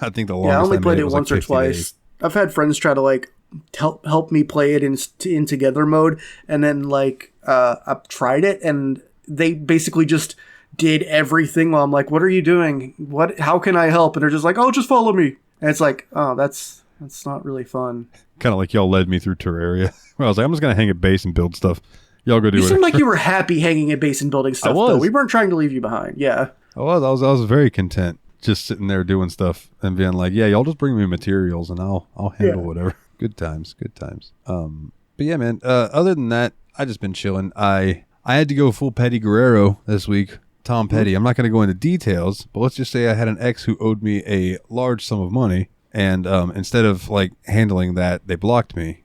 I think the longest I only played it was once like or twice. days. I've had friends try to like help me play it in together mode, and then like I've tried it, and they basically just did everything while I'm like, "What are you doing? How can I help?" And they're just like, "Oh, just follow me." And it's like, "Oh, that's not really fun." Kind of like y'all led me through Terraria. I was like, I'm just gonna hang at base and build stuff. Y'all go do it. You seemed like you were happy hanging at base and building stuff. Though we weren't trying to leave you behind. Yeah, I was very content just sitting there doing stuff and being like, yeah, y'all just bring me materials and I'll handle whatever. Good times. But yeah, man, other than that, I just been chilling. I had to go full Petty Guerrero this week. Tom Petty. I'm not going to go into details, but let's just say I had an ex who owed me a large sum of money, and instead of like handling that, they blocked me.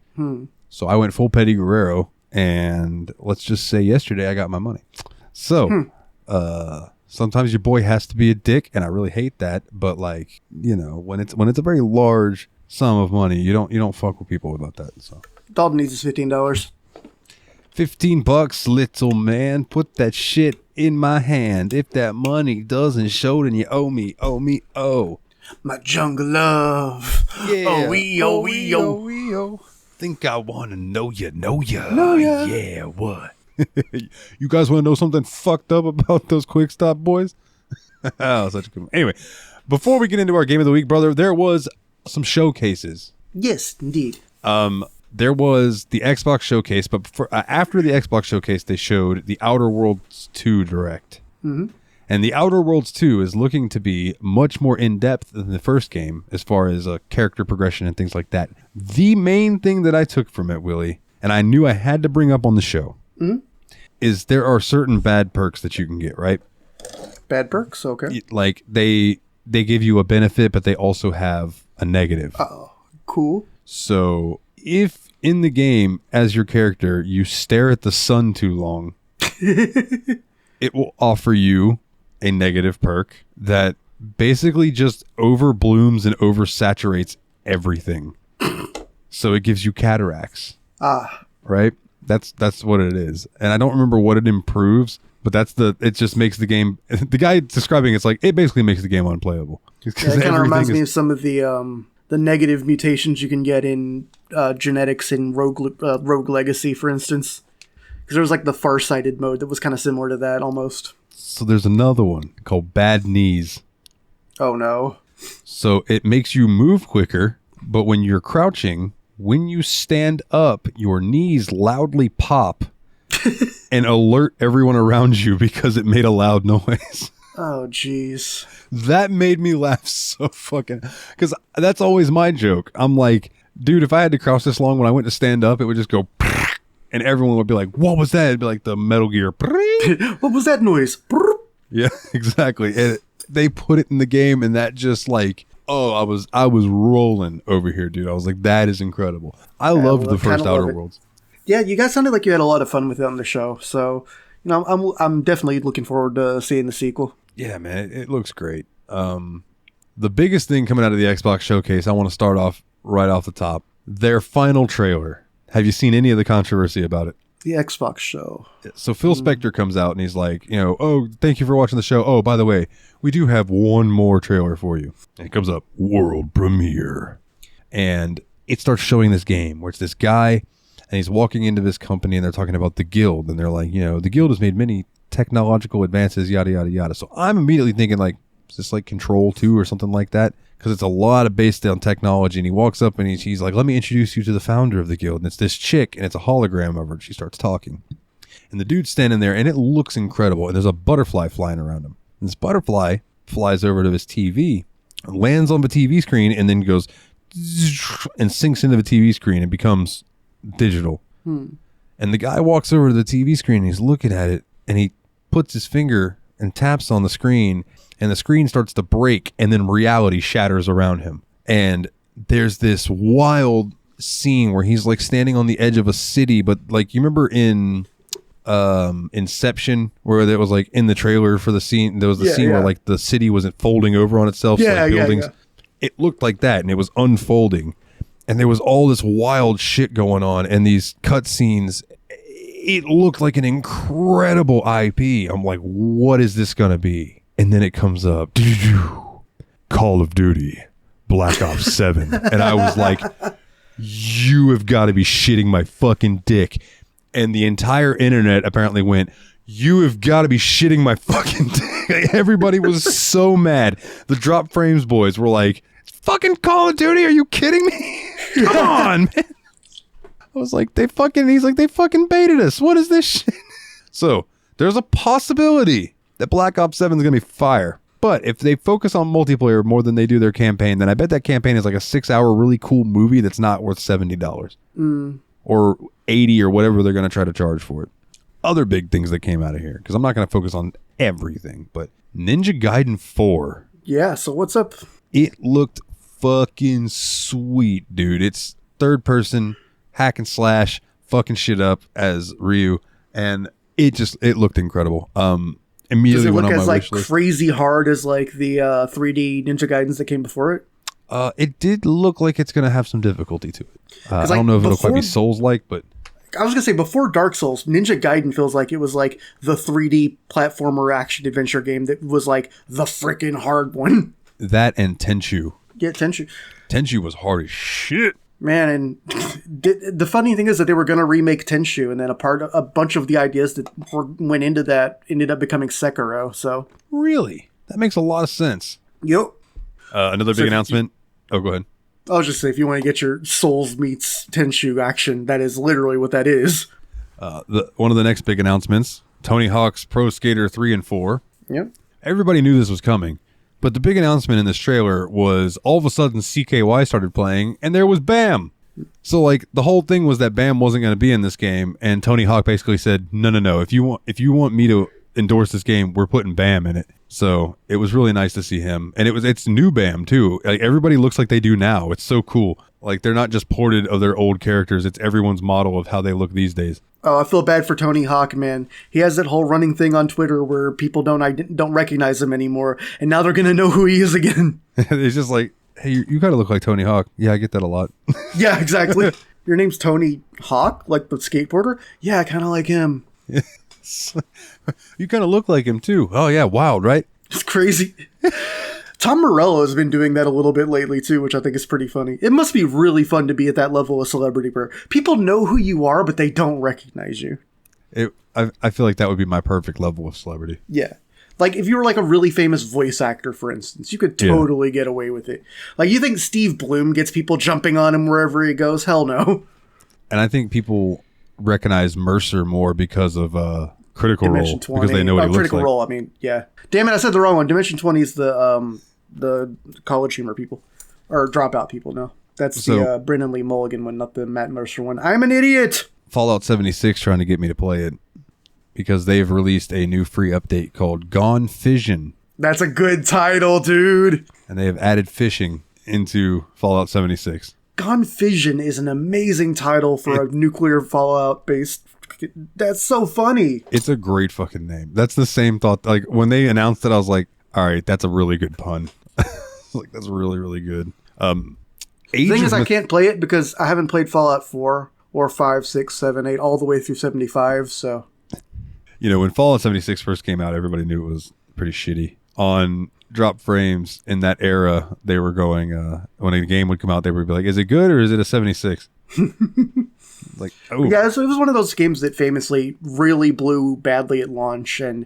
So I went full Petty Guerrero, and let's just say yesterday I got my money. So sometimes your boy has to be a dick, and I really hate that. But like, you know, when it's a very large sum of money, you don't fuck with people about that. So Dalton needs his $15. $15, little man. Put that shit in my hand. If that money doesn't show, then you owe me. My jungle love. Yeah. Oh. Think I want to know ya. Know ya. Yeah, what? You guys want to know something fucked up about those Quick Stop boys? Oh, such a good one. Anyway, before we get into our game of the week, brother, there was some showcases. Yes, indeed. There was the Xbox showcase, but after the Xbox showcase, they showed the Outer Worlds 2 Direct. Mm-hmm. And the Outer Worlds 2 is looking to be much more in-depth than the first game as far as character progression and things like that. The main thing that I took from it, Willie, and I knew I had to bring up on the show, is there are certain bad perks that you can get, right? Bad perks? Okay. Like, they give you a benefit, but they also have a negative. Oh, cool. So if in the game, as your character, you stare at the sun too long, it will offer you a negative perk that basically just overblooms and oversaturates everything. So it gives you cataracts. Right? That's what it is. And I don't remember what it improves, but it just makes the game, the guy describing it's like, it basically makes the game unplayable. Yeah, it kind of reminds me of some of the negative mutations you can get in genetics in Rogue Legacy, for instance. Because there was like the far-sighted mode that was kind of similar to that almost. So there's another one called Bad Knees. Oh no. So it makes you move quicker, but when you're crouching, when you stand up, your knees loudly pop and alert everyone around you because it made a loud noise. Oh, jeez. That made me laugh so fucking... Because that's always my joke. I'm like, dude, if I had to crouch this long, when I went to stand up, it would just go... And everyone would be like, what was that? It'd be like the Metal Gear. What was that noise? Yeah, exactly. And they put it in the game, and that just like... Oh, I was rolling over here, dude. I was like, that is incredible. I loved the first Outer Worlds. Yeah, you guys sounded like you had a lot of fun with it on the show. So, you know, I'm definitely looking forward to seeing the sequel. Yeah, man, it looks great. The biggest thing coming out of the Xbox showcase, I want to start off right off the top. Their final trailer. Have you seen any of the controversy about it? The Xbox show. So Phil Spector comes out and he's like, you know, oh, thank you for watching the show. Oh, by the way, we do have one more trailer for you. And it comes up, world premiere. And it starts showing this game where it's this guy and he's walking into this company and they're talking about the Guild. And they're like, you know, the Guild has made many technological advances, yada, yada, yada. So I'm immediately thinking like, is this like Control 2 or something like that? Because it's a lot of based on technology. And he walks up and he's like, let me introduce you to the founder of the Guild. And it's this chick and it's a hologram of her. And she starts talking. And the dude's standing there and it looks incredible. And there's a butterfly flying around him. And this butterfly flies over to his TV, lands on the TV screen, and then goes and sinks into the TV screen and becomes digital. And the guy walks over to the TV screen and he's looking at it and he puts his finger and taps on the screen and the screen starts to break and then reality shatters around him. And there's this wild scene where he's like standing on the edge of a city, but like you remember in Inception where there was like in the trailer for the scene, there was the scene where like the city wasn't folding over on itself. So like buildings, it looked like that and it was unfolding. And there was all this wild shit going on and these cutscenes. It looked like an incredible IP. I'm like, what is this going to be? And then it comes up, Call of Duty, Black Ops 7. And I was like, you have got to be shitting my fucking dick. And the entire internet apparently went, you have got to be shitting my fucking dick. Everybody was so mad. The Drop Frames boys were like, fucking Call of Duty? Are you kidding me? Come on, man. I was like, they fucking baited us. What is this shit? So there's a possibility that Black Ops 7 is going to be fire. But if they focus on multiplayer more than they do their campaign, then I bet that campaign is like a 6-hour really cool movie that's not worth $70 or $80 or whatever they're going to try to charge for it. Other big things that came out of here, because I'm not going to focus on everything, but Ninja Gaiden 4. Yeah, so what's up? It looked fucking sweet, dude. It's third person, hack and slash, fucking shit up as Ryu, and it looked incredible. Immediately Does it went look on as my like wish list. crazy hard as like the 3D Ninja Gaidens that came before it? It did look like it's going to have some difficulty to it. I don't know if it'll quite be Souls-like, but... I was going to say, before Dark Souls, Ninja Gaiden feels like it was like the 3D platformer action-adventure game that was like the freaking hard one. That and Tenchu. Yeah, Tenchu. Tenchu was hard as shit. Man, and the funny thing is that they were going to remake Tenchu, and then a bunch of the ideas that went into that ended up becoming Sekiro, so... Really? That makes a lot of sense. Yep. Another big announcement. Oh, go ahead. I was just saying, if you want to get your Souls meets Tenchu action, that is literally what that is. One of the next big announcements, Tony Hawk's Pro Skater 3 and 4. Yep. Everybody knew this was coming, but the big announcement in this trailer was all of a sudden CKY started playing, and there was Bam. So, like, the whole thing was that Bam wasn't going to be in this game, and Tony Hawk basically said, no. If you want me to endorse this game, we're putting Bam in it. So it was really nice to see him, and it's new Bam too. Like, everybody looks like they do now. It's so cool. Like, they're not just ported of their old characters. It's everyone's model of how they look these days. Oh, I feel bad for Tony Hawk, man. He has that whole running thing on Twitter where people don't recognize him anymore, and now they're gonna know who he is again. It's just like, hey, you gotta look like Tony Hawk. Yeah, I get that a lot. Yeah, exactly. Your name's Tony Hawk, like the skateboarder? Yeah, kind of like him. You kind of look like him too. Oh yeah, wild, right? It's crazy. Tom Morello has been doing that a little bit lately too, which I think is pretty funny. It must be really fun to be at that level of celebrity where people know who you are, but they don't recognize you. I feel like that would be my perfect level of celebrity. Yeah. Like, if you were like a really famous voice actor, for instance, you could totally get away with it. Like, you think Steve Bloom gets people jumping on him wherever he goes? Hell no. And I think people recognize Mercer more because of Critical Dimension Role. 20. Because they know what he looks Critical like. Role, I mean, yeah. Damn it, I said the wrong one. Dimension 20 is the college humor people. Or dropout people, no. That's the Brennan Lee Mulligan one, not the Matt Mercer one. I'm an idiot! Fallout 76 trying to get me to play it. Because they've released a new free update called Gone Fission. That's a good title, dude. And they have added fishing into Fallout 76. Gone Fission is an amazing title for a nuclear Fallout based. That's so funny. It's a great fucking name. That's the same thought. Like, when they announced it, I was like, all right, that's a really good pun. Like, that's really, really good. The thing is, I can't play it because I haven't played Fallout 4 or 5, 6, 7, 8, all the way through 75, so... You know, when Fallout 76 first came out, everybody knew it was pretty shitty. On drop frames in that era, they were going, when a game would come out, they would be like, is it good or is it a 76? Like, oh. Yeah, so it was one of those games that famously really blew badly at launch, and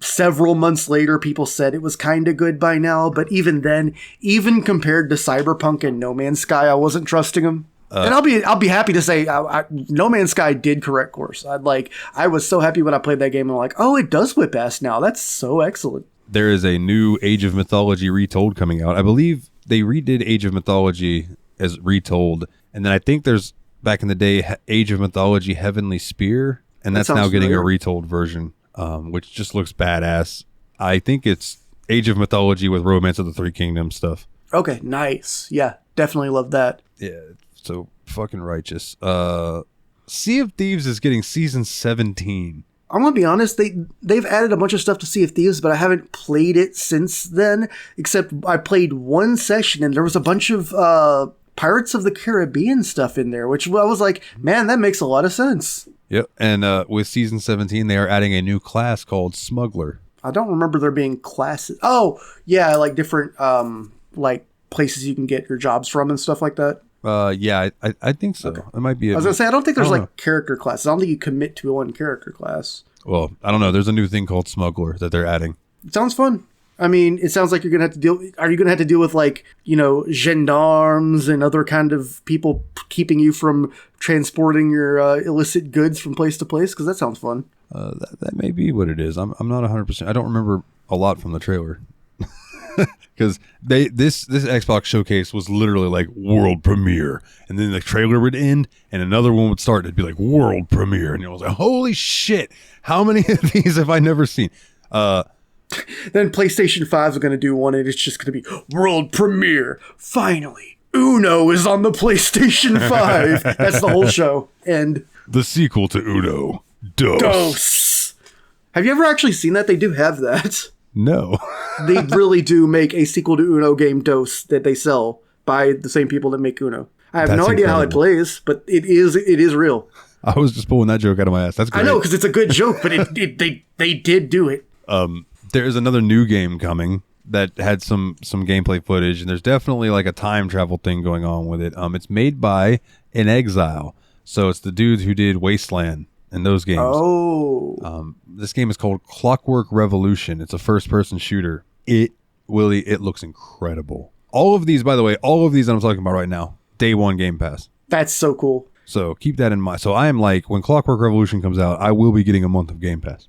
several months later, people said it was kind of good by now, but even then, even compared to Cyberpunk and No Man's Sky, I wasn't trusting them. And I'll be happy to say No Man's Sky did correct course. I was so happy when I played that game. And I'm like, oh, it does whip ass now. That's so excellent. There is a new Age of Mythology Retold coming out. I believe they redid Age of Mythology as Retold, and then I think there's back in the day Age of Mythology Heavenly Spear, and that's now getting a retold version, which just looks badass. I think it's Age of Mythology with Romance of the Three Kingdoms stuff. Okay, nice. Yeah, definitely love that. Yeah. So fucking righteous. Sea of Thieves is getting season 17. I'm gonna be honest, they've added a bunch of stuff to Sea of Thieves, but I haven't played it since then, except I played one session and there was a bunch of Pirates of the Caribbean stuff in there, which I was like, man, that makes a lot of sense. Yep. And with season 17, they are adding a new class called Smuggler. I don't remember there being classes. Oh, yeah, like different like places you can get your jobs from and stuff like that. Yeah, I think so. Okay. It might be. I was gonna say I don't think there's like character classes. I don't think you commit to one character class. Well, I don't know. There's a new thing called Smuggler that they're adding. It sounds fun. I mean, it sounds like you're gonna have to deal. Are you gonna have to deal with like gendarmes and other kind of people keeping you from transporting your illicit goods from place to place? Because that sounds fun. That may be what it is. I'm not 100%. I don't remember a lot from the trailer. Because this Xbox showcase was literally like world premiere, and then the trailer would end, and another one would start. It'd be like world premiere, and it was like, holy shit! How many of these have I never seen? Then PlayStation 5 is going to do one, and it's just going to be world premiere. Finally, Uno is on the PlayStation 5. That's the whole show. And the sequel to Uno, DOS. Have you ever actually seen that? They do have that. No. They really do make a sequel to Uno game, DOS, that they sell by the same people that make Uno. I have no idea how it plays, but it is real. I was just pulling that joke out of my ass. That's great. I know, because it's a good joke, but they did do it. There's another new game coming that had some gameplay footage, and there's definitely like a time travel thing going on with it. It's made by In Exile, so it's the dudes who did Wasteland and those games. Oh. This game is called Clockwork Revolution. It's a first-person shooter. It looks incredible. All of these, by the way, that I'm talking about right now, day one Game Pass. That's so cool. So keep that in mind. So I am like, when Clockwork Revolution comes out, I will be getting a month of Game Pass.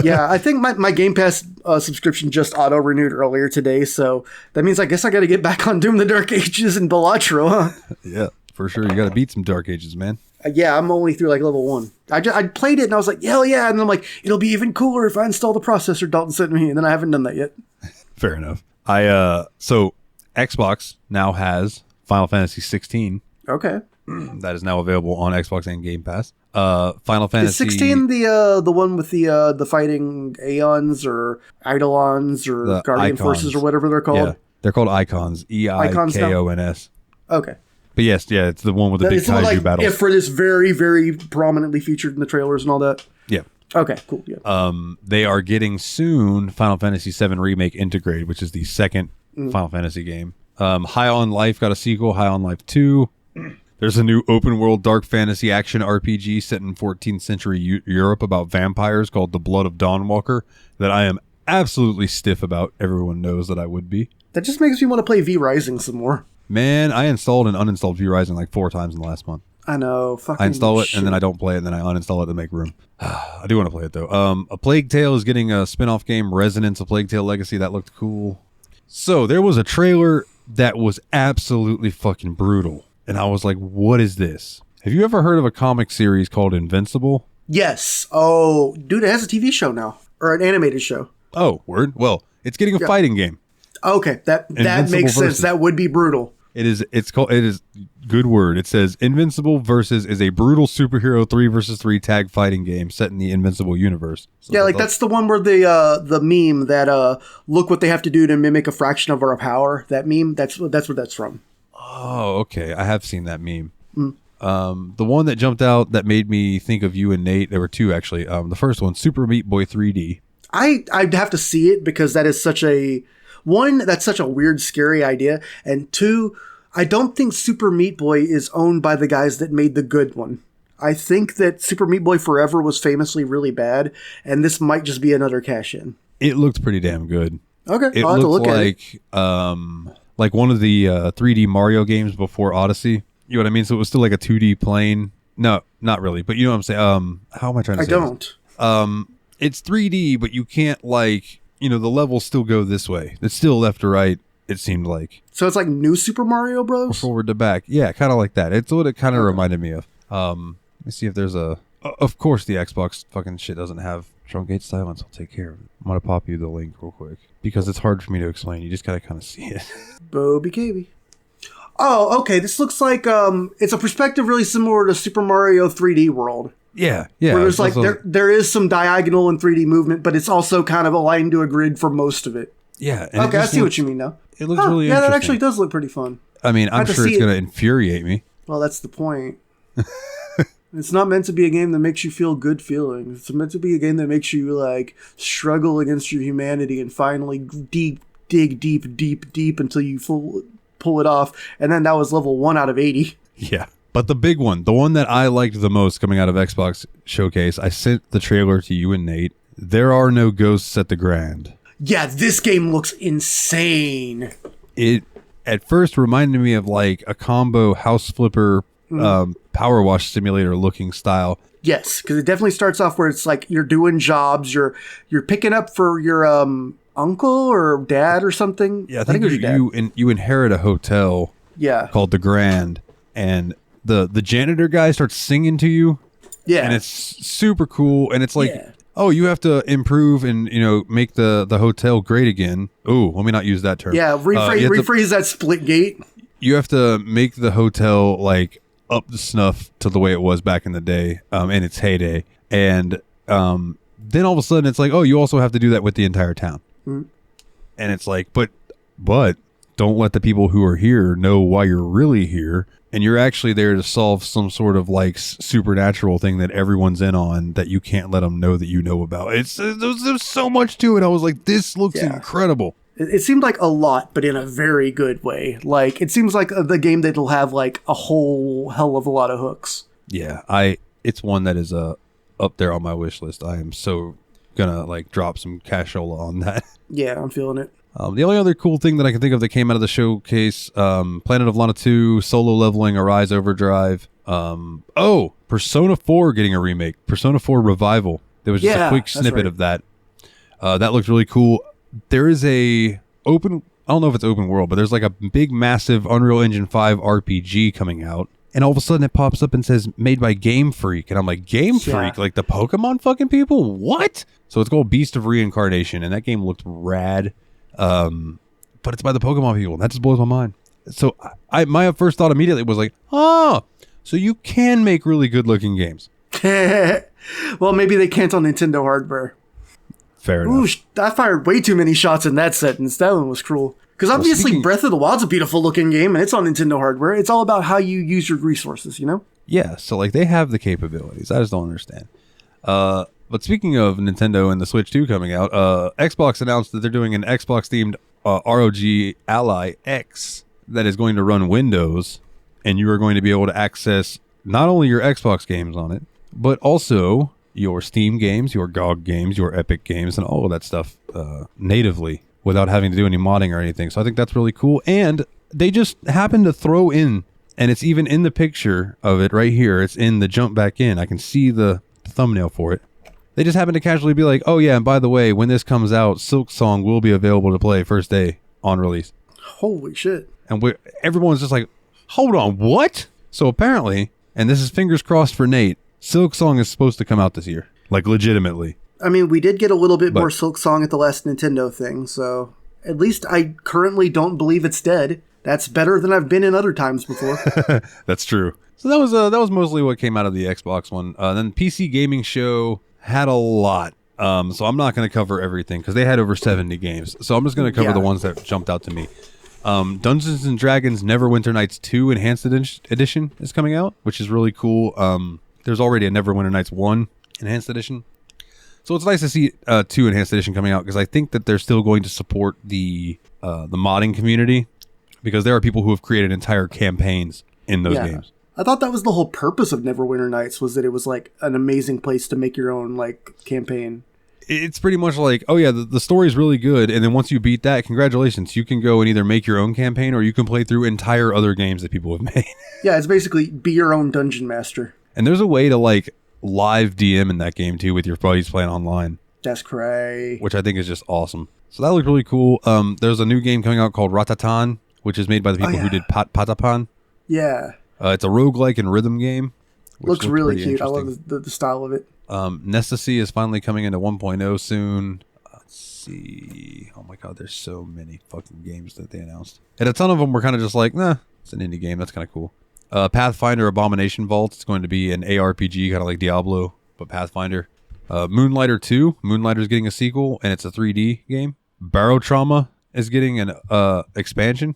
Yeah, I think my Game Pass subscription just auto-renewed earlier today, so that means I guess I got to get back on Doom the Dark Ages and Balatro, huh? Yeah, for sure. You got to beat some Dark Ages, man. Yeah, I'm only through like level 1. I played it and I was like, hell yeah, and then I'm like, it'll be even cooler if I install the processor Dalton sent me, and then I haven't done that yet. Fair enough. So Xbox now has Final Fantasy 16. Okay. That is now available on Xbox and Game Pass. Final Fantasy... Is 16 the one with the fighting Aeons or Eidolons or the Guardian Icons. Forces or whatever they're called? Yeah, they're called Icons. Eikons. Okay. But yes, yeah, it's the one with the big kaiju battles. Yeah, for this very, very prominently featured in the trailers and all that. Yeah. Okay, cool. Yeah. They are getting soon Final Fantasy VII Remake Integrate, which is the second Final Fantasy game. High on Life got a sequel, High on Life 2. There's a new open world dark fantasy action RPG set in 14th century Europe about vampires called The Blood of Dawnwalker that I am absolutely stiff about. Everyone knows that I would be. That just makes me want to play V Rising some more. Man, I installed and uninstalled V Rising like 4 times in the last month. I know. Fucking I install it shit. and then I don't play it and then I uninstall it to make room. I do want to play it though. A Plague Tale is getting a spin-off game, Resonance of Plague Tale Legacy. That looked cool. So there was a trailer that was absolutely fucking brutal. And I was like, what is this? Have you ever heard of a comic series called Invincible? Yes. Oh, dude, it has a TV show now. Or an animated show. Oh, word? Well, it's getting a fighting game. Okay, that makes sense. That would be brutal. It is good word. It says Invincible Versus is a brutal superhero 3 versus 3 tag fighting game set in the Invincible universe. So yeah, like that's the one where the meme that look what they have to do to mimic a fraction of our power. That meme, that's where that's from. Oh, okay. I have seen that meme. The one that jumped out that made me think of you and Nate, there were 2 actually. The first one, Super Meat Boy 3D. I'd have to see it because that is such a... One, that's such a weird, scary idea. And 2, I don't think Super Meat Boy is owned by the guys that made the good one. I think that Super Meat Boy Forever was famously really bad, and this might just be another cash-in. It looked pretty damn good. Okay, I'll have to look at it. Like one of the 3D Mario games before Odyssey. You know what I mean? So it was still like a 2D plane. No, not really. But you know what I'm saying? How am I trying to say this? It's 3D, but you can't the levels still go this way. It's still left to right, it seemed like. So it's like New Super Mario Bros? Or forward to back. Yeah, kind of like that. It's what it kind of reminded me of. Let me see if there's of course the Xbox fucking shit doesn't have truncate silence. I'll take care of it. I'm going to pop you the link real quick because it's hard for me to explain. You just got to kind of see it. Bobby KB. Oh, okay. This looks like it's a perspective really similar to Super Mario 3D World. Yeah. Where there's like there is some diagonal and 3D movement, but it's also kind of aligned to a grid for most of it. Yeah. Okay, I see what you mean now. It looks really interesting. Yeah, that actually does look pretty fun. I mean, I'm sure it's going to infuriate me. Well, that's the point. It's not meant to be a game that makes you feel good feelings. It's meant to be a game that makes you like struggle against your humanity and finally dig deep until you pull it off. And then that was level 1 out of 80. Yeah. But the big one, the one that I liked the most coming out of Xbox Showcase, I sent the trailer to you and Nate. There Are No Ghosts at the Grand. Yeah, this game looks insane. It at first reminded me of like a combo house flipper power wash simulator looking style. Yes, because it definitely starts off where it's like you're doing jobs, you're picking up for your uncle or dad or something. Yeah, I think it was your dad. You inherit a hotel. Yeah. Called the Grand, and the janitor guy starts singing to you. Yeah. And it's super cool, and it's like, oh, you have to improve and make the hotel great again. Oh, let me not use that term. Yeah, rephrase that split gate. You have to make the hotel like up the snuff to the way it was back in the day, in its heyday, and then all of a sudden it's like, oh, you also have to do that with the entire town. Mm-hmm. And it's like, but don't let the people who are here know why you're really here, and you're actually there to solve some sort of like supernatural thing that everyone's in on that you can't let them know that you know about. There's so much to it. I was like, this looks incredible. It seemed like a lot, but in a very good way. Like, it seems like the game that'll have like a whole hell of a lot of hooks. Yeah, it's one that is up there on my wish list. I am so gonna like drop some cashola on that. Yeah, I'm feeling it. The only other cool thing that I can think of that came out of the showcase, Planet of Lana 2, Solo Leveling, Arise Overdrive. Persona 4 getting a remake. Persona 4 Revival. There was just a quick snippet of that. That looked really cool. There is I don't know if it's open world, but there's like a big, massive Unreal Engine 5 RPG coming out. And all of a sudden it pops up and says made by Game Freak. And I'm like, Game Freak? Like the Pokemon fucking people? What? So it's called Beast of Reincarnation. And that game looked rad. But it's by the Pokemon people. And that just blows my mind. So my first thought immediately was like, so you can make really good looking games. Well, maybe they can't on Nintendo hardware. Fair enough. I fired way too many shots in that sentence. That one was cruel. Because obviously Breath of the Wild's a beautiful looking game and it's on Nintendo hardware. It's all about how you use your resources, Yeah, so like they have the capabilities. I just don't understand. But speaking of Nintendo and the Switch 2 coming out, Xbox announced that they're doing an Xbox-themed ROG Ally X that is going to run Windows, and you are going to be able to access not only your Xbox games on it, but also your Steam games, your GOG games, your Epic games, and all of that stuff natively without having to do any modding or anything. So I think that's really cool. And they just happen to throw in, and it's even in the picture of it right here. It's in the jump back in. I can see the thumbnail for it. They just happen to casually be like, oh yeah, and by the way, when this comes out, Silk Song will be available to play first day on release. Holy shit. And everyone's just like, hold on, what? So apparently, and this is fingers crossed for Nate, Silk Song is supposed to come out this year. Like, legitimately. I mean, we did get a little bit more Silk Song at the last Nintendo thing, so at least I currently don't believe it's dead. That's better than I've been in other times before. That's true. So that was mostly what came out of the Xbox one. Then PC Gaming Show had a lot. So I'm not going to cover everything because they had over 70 games. So I'm just going to cover the ones that jumped out to me. Dungeons and Dragons Neverwinter Nights 2 Enhanced Edition is coming out, which is really cool. There's already a Neverwinter Nights 1 Enhanced Edition. So it's nice to see 2 Enhanced Edition coming out because I think that they're still going to support the modding community because there are people who have created entire campaigns in those games. I thought that was the whole purpose of Neverwinter Nights, was that it was like an amazing place to make your own like campaign. It's pretty much like, oh yeah, the story is really good, and then once you beat that, congratulations, you can go and either make your own campaign or you can play through entire other games that people have made. Yeah, it's basically be your own dungeon master. And there's a way to like live DM in that game too with your buddies playing online. That's great. Which I think is just awesome. So that looked really cool. There's a new game coming out called Ratatan, which is made by the people who did Patapan. Yeah. It's a roguelike and rhythm game. Looks really cute. I love the style of it. Nestasy is finally coming into 1.0 soon. Let's see. Oh my god, there's so many fucking games that they announced. And a ton of them were kind of just like, nah, it's an indie game. That's kind of cool. Pathfinder Abomination Vault. It's going to be an ARPG, kind of like Diablo, but Pathfinder. Moonlighter 2. Moonlighter's getting a sequel, and it's a 3D game. Barrow Trauma is getting an expansion.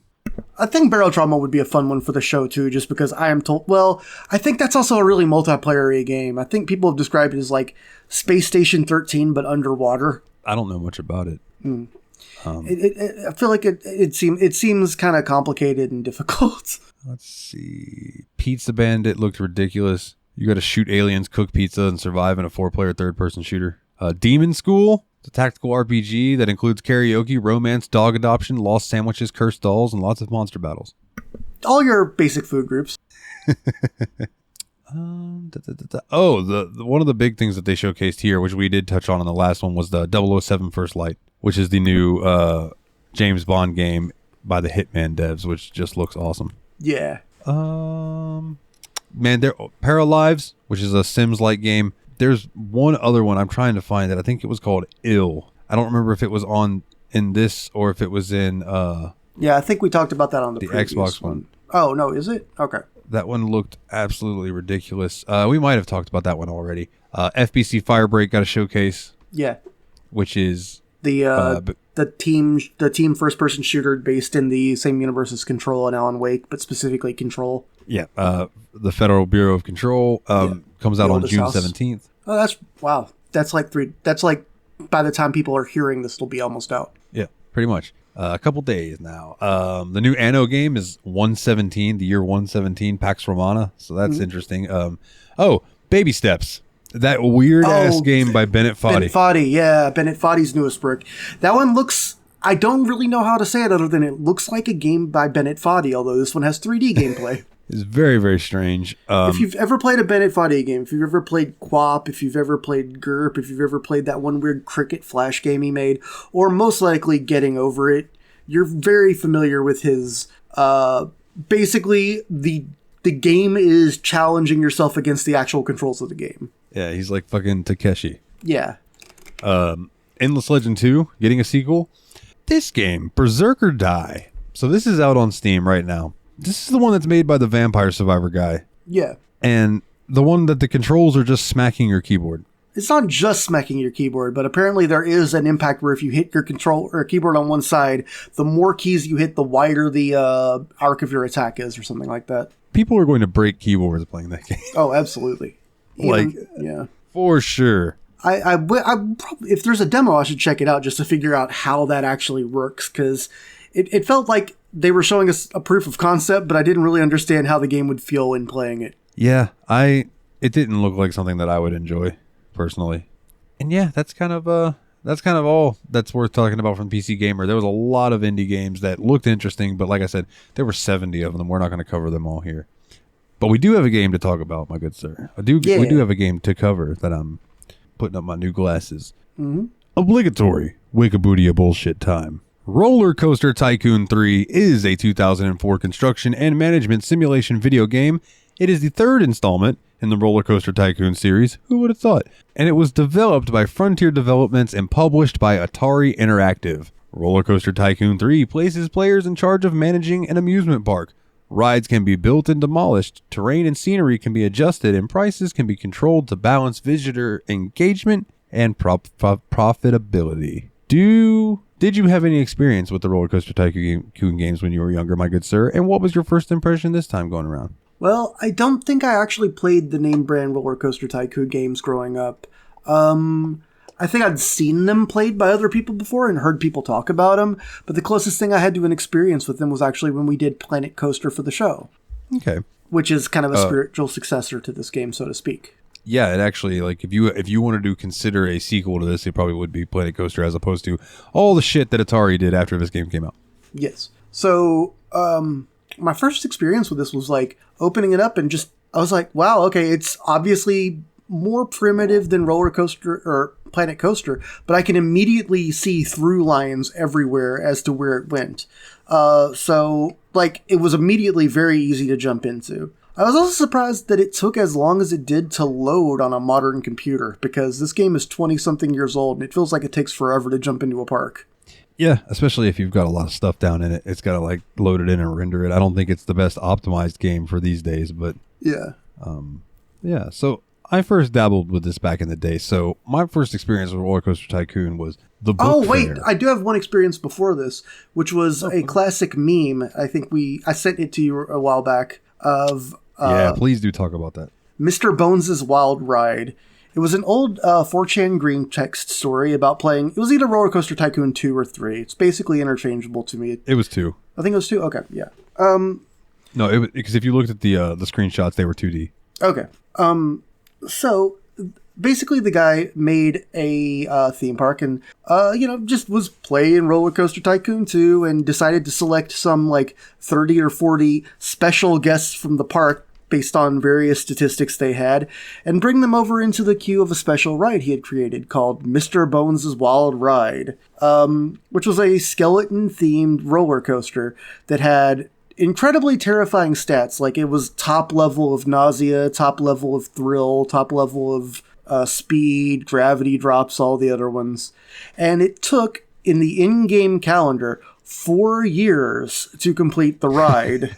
I think Barrow Trauma would be a fun one for the show, too, just because I am told... Well, I think that's also a really multiplayer-y game. I think people have described it as like Space Station 13, but underwater. I don't know much about it. I feel like it seems kind of complicated and difficult. Let's see. Pizza Bandit looked ridiculous. You got to shoot aliens, cook pizza, and survive in a 4-player third-person shooter. Demon School. It's a tactical RPG that includes karaoke, romance, dog adoption, lost sandwiches, cursed dolls, and lots of monster battles. All your basic food groups. Oh, the one of the big things that they showcased here, which we did touch on in the last one, was the 007 First Light, which is the new James Bond game by the Hitman devs, which just looks awesome. Yeah. Man, there Paralives, which is a Sims-like game. There's one other one I'm trying to find that I think it was called Ill. I don't remember if it was in this or if it was in Yeah, I think we talked about that on the previous Xbox one. Oh, no, is it? Okay. That one looked absolutely ridiculous. We might have talked about that one already. FBC Firebreak got a showcase. Yeah. Which is the team first person shooter based in the same universe as Control and Alan Wake, but specifically Control. Yeah. The Federal Bureau of Control comes out on June 17th. Oh, wow. That's like by the time people are hearing this, it'll be almost out. Yeah, pretty much. A couple days now. The new Anno game is 117, the year 117, Pax Romana. So that's interesting. Baby Steps. That weird ass game by Bennett Foddy. Bennett Foddy, yeah. Bennett Foddy's newest brick. That one looks, I don't really know how to say it other than it looks like a game by Bennett Foddy, although this one has 3D gameplay. It's very, very strange. If you've ever played a Bennett Foddy game, if you've ever played Quap, if you've ever played GURP, if you've ever played that one weird Cricket Flash game he made, or most likely Getting Over It, you're very familiar with his, basically the game is challenging yourself against the actual controls of the game. Yeah, he's like fucking Takeshi. Yeah. Endless Legend 2, getting a sequel. This game, Berserker Die. So this is out on Steam right now. This is the one that's made by the Vampire Survivor guy. Yeah. And the one that the controls are just smacking your keyboard. It's not just smacking your keyboard, but apparently there is an impact where if you hit your control or keyboard on one side, the more keys you hit, the wider the arc of your attack is, or something like that. People are going to break keyboards playing that game. Oh, absolutely. Yeah, for sure. I probably, if there's a demo, I should check it out just to figure out how that actually works, because it felt like they were showing us a proof of concept, but I didn't really understand how the game would feel when playing it. Yeah, it didn't look like something that I would enjoy personally. And yeah, that's kind of all that's worth talking about from PC Gamer. There was a lot of indie games that looked interesting, but like I said, there were 70 of them. We're not going to cover them all here. But we do have a game to talk about, my good sir. We do have a game to cover that I'm putting up my new glasses. Mm-hmm. Obligatory Wikipedia bullshit time. Roller Coaster Tycoon 3 is a 2004 construction and management simulation video game. It is the third installment in the Roller Coaster Tycoon series. Who would have thought? And it was developed by Frontier Developments and published by Atari Interactive. Roller Coaster Tycoon 3 places players in charge of managing an amusement park. Rides can be built and demolished, terrain and scenery can be adjusted, and prices can be controlled to balance visitor engagement and profitability. Did you have any experience with the Roller Coaster Tycoon games when you were younger, my good sir? And what was your first impression this time going around? Well, I don't think I actually played the name brand Roller Coaster Tycoon games growing up. I think I'd seen them played by other people before and heard people talk about them, but the closest thing I had to an experience with them was actually when we did Planet Coaster for the show. Okay. Which is kind of a spiritual successor to this game, so to speak. Yeah, it actually, like, if you wanted to consider a sequel to this, it probably would be Planet Coaster as opposed to all the shit that Atari did after this game came out. Yes. So, my first experience with this was, like, opening it up and just, I was like, wow, okay, it's obviously more primitive than Roller Coaster or Planet Coaster, but I can immediately see through lines everywhere as to where it went. So, like, it was immediately very easy to jump into. I was also surprised that it took as long as it did to load on a modern computer, because this game is 20-something years old, and it feels like it takes forever to jump into a park. Yeah, especially if you've got a lot of stuff down in it. It's got to, like, load it in and render it. I don't think it's the best optimized game for these days, but... Yeah. Yeah, so I first dabbled with this back in the day. So my first experience with Roller Coaster Tycoon was the book fair. I do have one experience before this, which was a classic meme. I think I sent it to you a while back of... yeah, please do talk about that. Mr. Bones' Wild Ride. It was an old 4chan green text story about playing... It was either Roller Coaster Tycoon 2 or 3. It's basically interchangeable to me. It was 2. I think it was 2? Okay, yeah. No, because if you looked at the screenshots, they were 2D. Okay. So, basically the guy made a theme park and, just was playing Roller Coaster Tycoon 2 and decided to select some, like, 30 or 40 special guests from the park based on various statistics they had, and bring them over into the queue of a special ride he had created called Mr. Bones' Wild Ride, which was a skeleton-themed roller coaster that had incredibly terrifying stats. Like, it was top level of nausea, top level of thrill, top level of speed, gravity drops, all the other ones. And it took, in the in-game calendar, 4 years to complete the ride.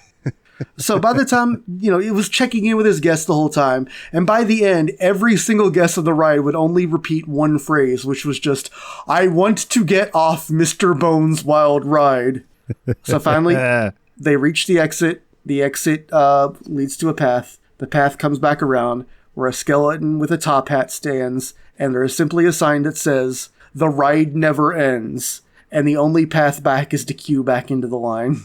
So by the time, it was checking in with his guests the whole time. And by the end, every single guest of the ride would only repeat one phrase, which was just, "I want to get off Mr. Bones' Wild Ride." So finally, they reach the exit. The exit leads to a path. The path comes back around where a skeleton with a top hat stands. And there is simply a sign that says, "The ride never ends." And the only path back is to queue back into the line.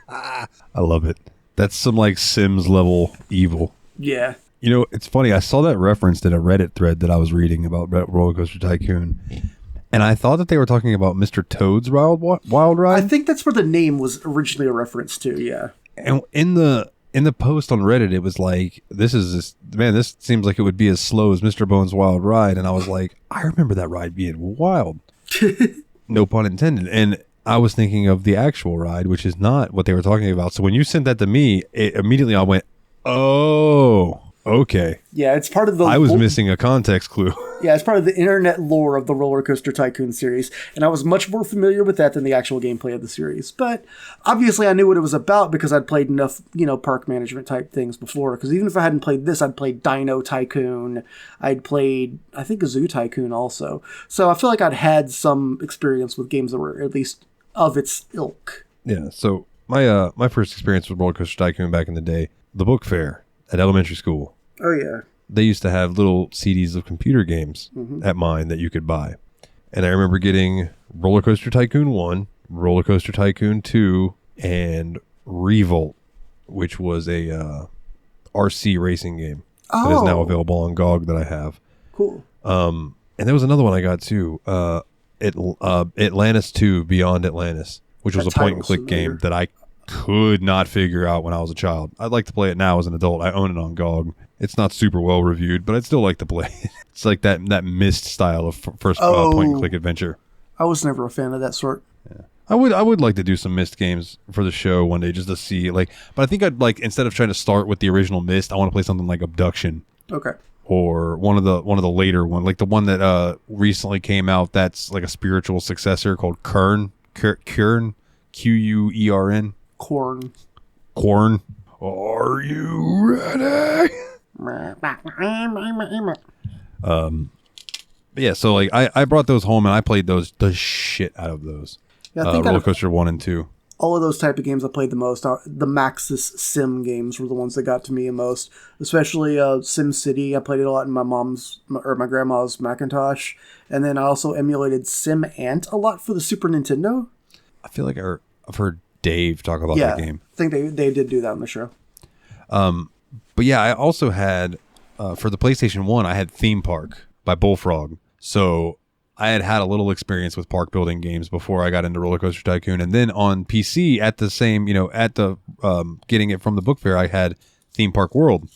I love it. That's some like Sims level evil. Yeah. It's funny. I saw that referenced in a Reddit thread that I was reading about Roller Coaster Tycoon, and I thought that they were talking about Mr. Toad's Wild Ride. I think that's where the name was originally a reference to. Yeah. And in the post on Reddit, it was like, this seems like it would be as slow as Mr. Bones' Wild Ride, and I was like, I remember that ride being wild. No pun intended. And I was thinking of the actual ride, which is not what they were talking about. So when you sent that to me, immediately I went, oh, okay. Yeah, it's part of the... I was missing a context clue. Yeah, it's part of the internet lore of the Roller Coaster Tycoon series, and I was much more familiar with that than the actual gameplay of the series. But obviously I knew what it was about because I'd played enough, park management type things before. Because even if I hadn't played this, I'd played Dino Tycoon. I'd played, I think, a Zoo Tycoon also. So I feel like I'd had some experience with games that were at least of its ilk. Yeah, so my first experience with Roller Coaster Tycoon back in the day, the book fair at elementary school. Oh, yeah. They used to have little CDs of computer games at mine that you could buy. And I remember getting Roller Coaster Tycoon 1, Roller Coaster Tycoon 2, and Revolt, which was a RC racing game that is now available on GOG that I have. Cool. And there was another one I got too, Atlantis 2 Beyond Atlantis, which was a point-and-click game that I could not figure out when I was a child. I'd like to play it now as an adult. I own it on GOG. It's not super well reviewed, but I'd still like to play it. It's like that Myst style of first point-and-click adventure. I was never a fan of that sort. Yeah. I would like to do some Myst games for the show one day just to see, but I think I'd instead of trying to start with the original Myst, I want to play something like Abduction. Okay. Or one of the later one, like the one that recently came out that's like a spiritual successor called Kern, Quern. Corn. Are you ready? Yeah, so I brought those home and I played the shit out of those. Yeah, I think Roller Coaster 1 and 2. All of those type of games I played the most are the Maxis Sim games were the ones that got to me the most. Especially Sim City. I played it a lot in my grandma's Macintosh. And then I also emulated Sim Ant a lot for the Super Nintendo. I feel like I've heard Dave talk about that game. I think they did do that on the show. But yeah, I also had, for the PlayStation 1, I had Theme Park by Bullfrog. So I had a little experience with park building games before I got into Roller Coaster Tycoon. And then on PC at the same, getting it from the book fair, I had Theme Park World,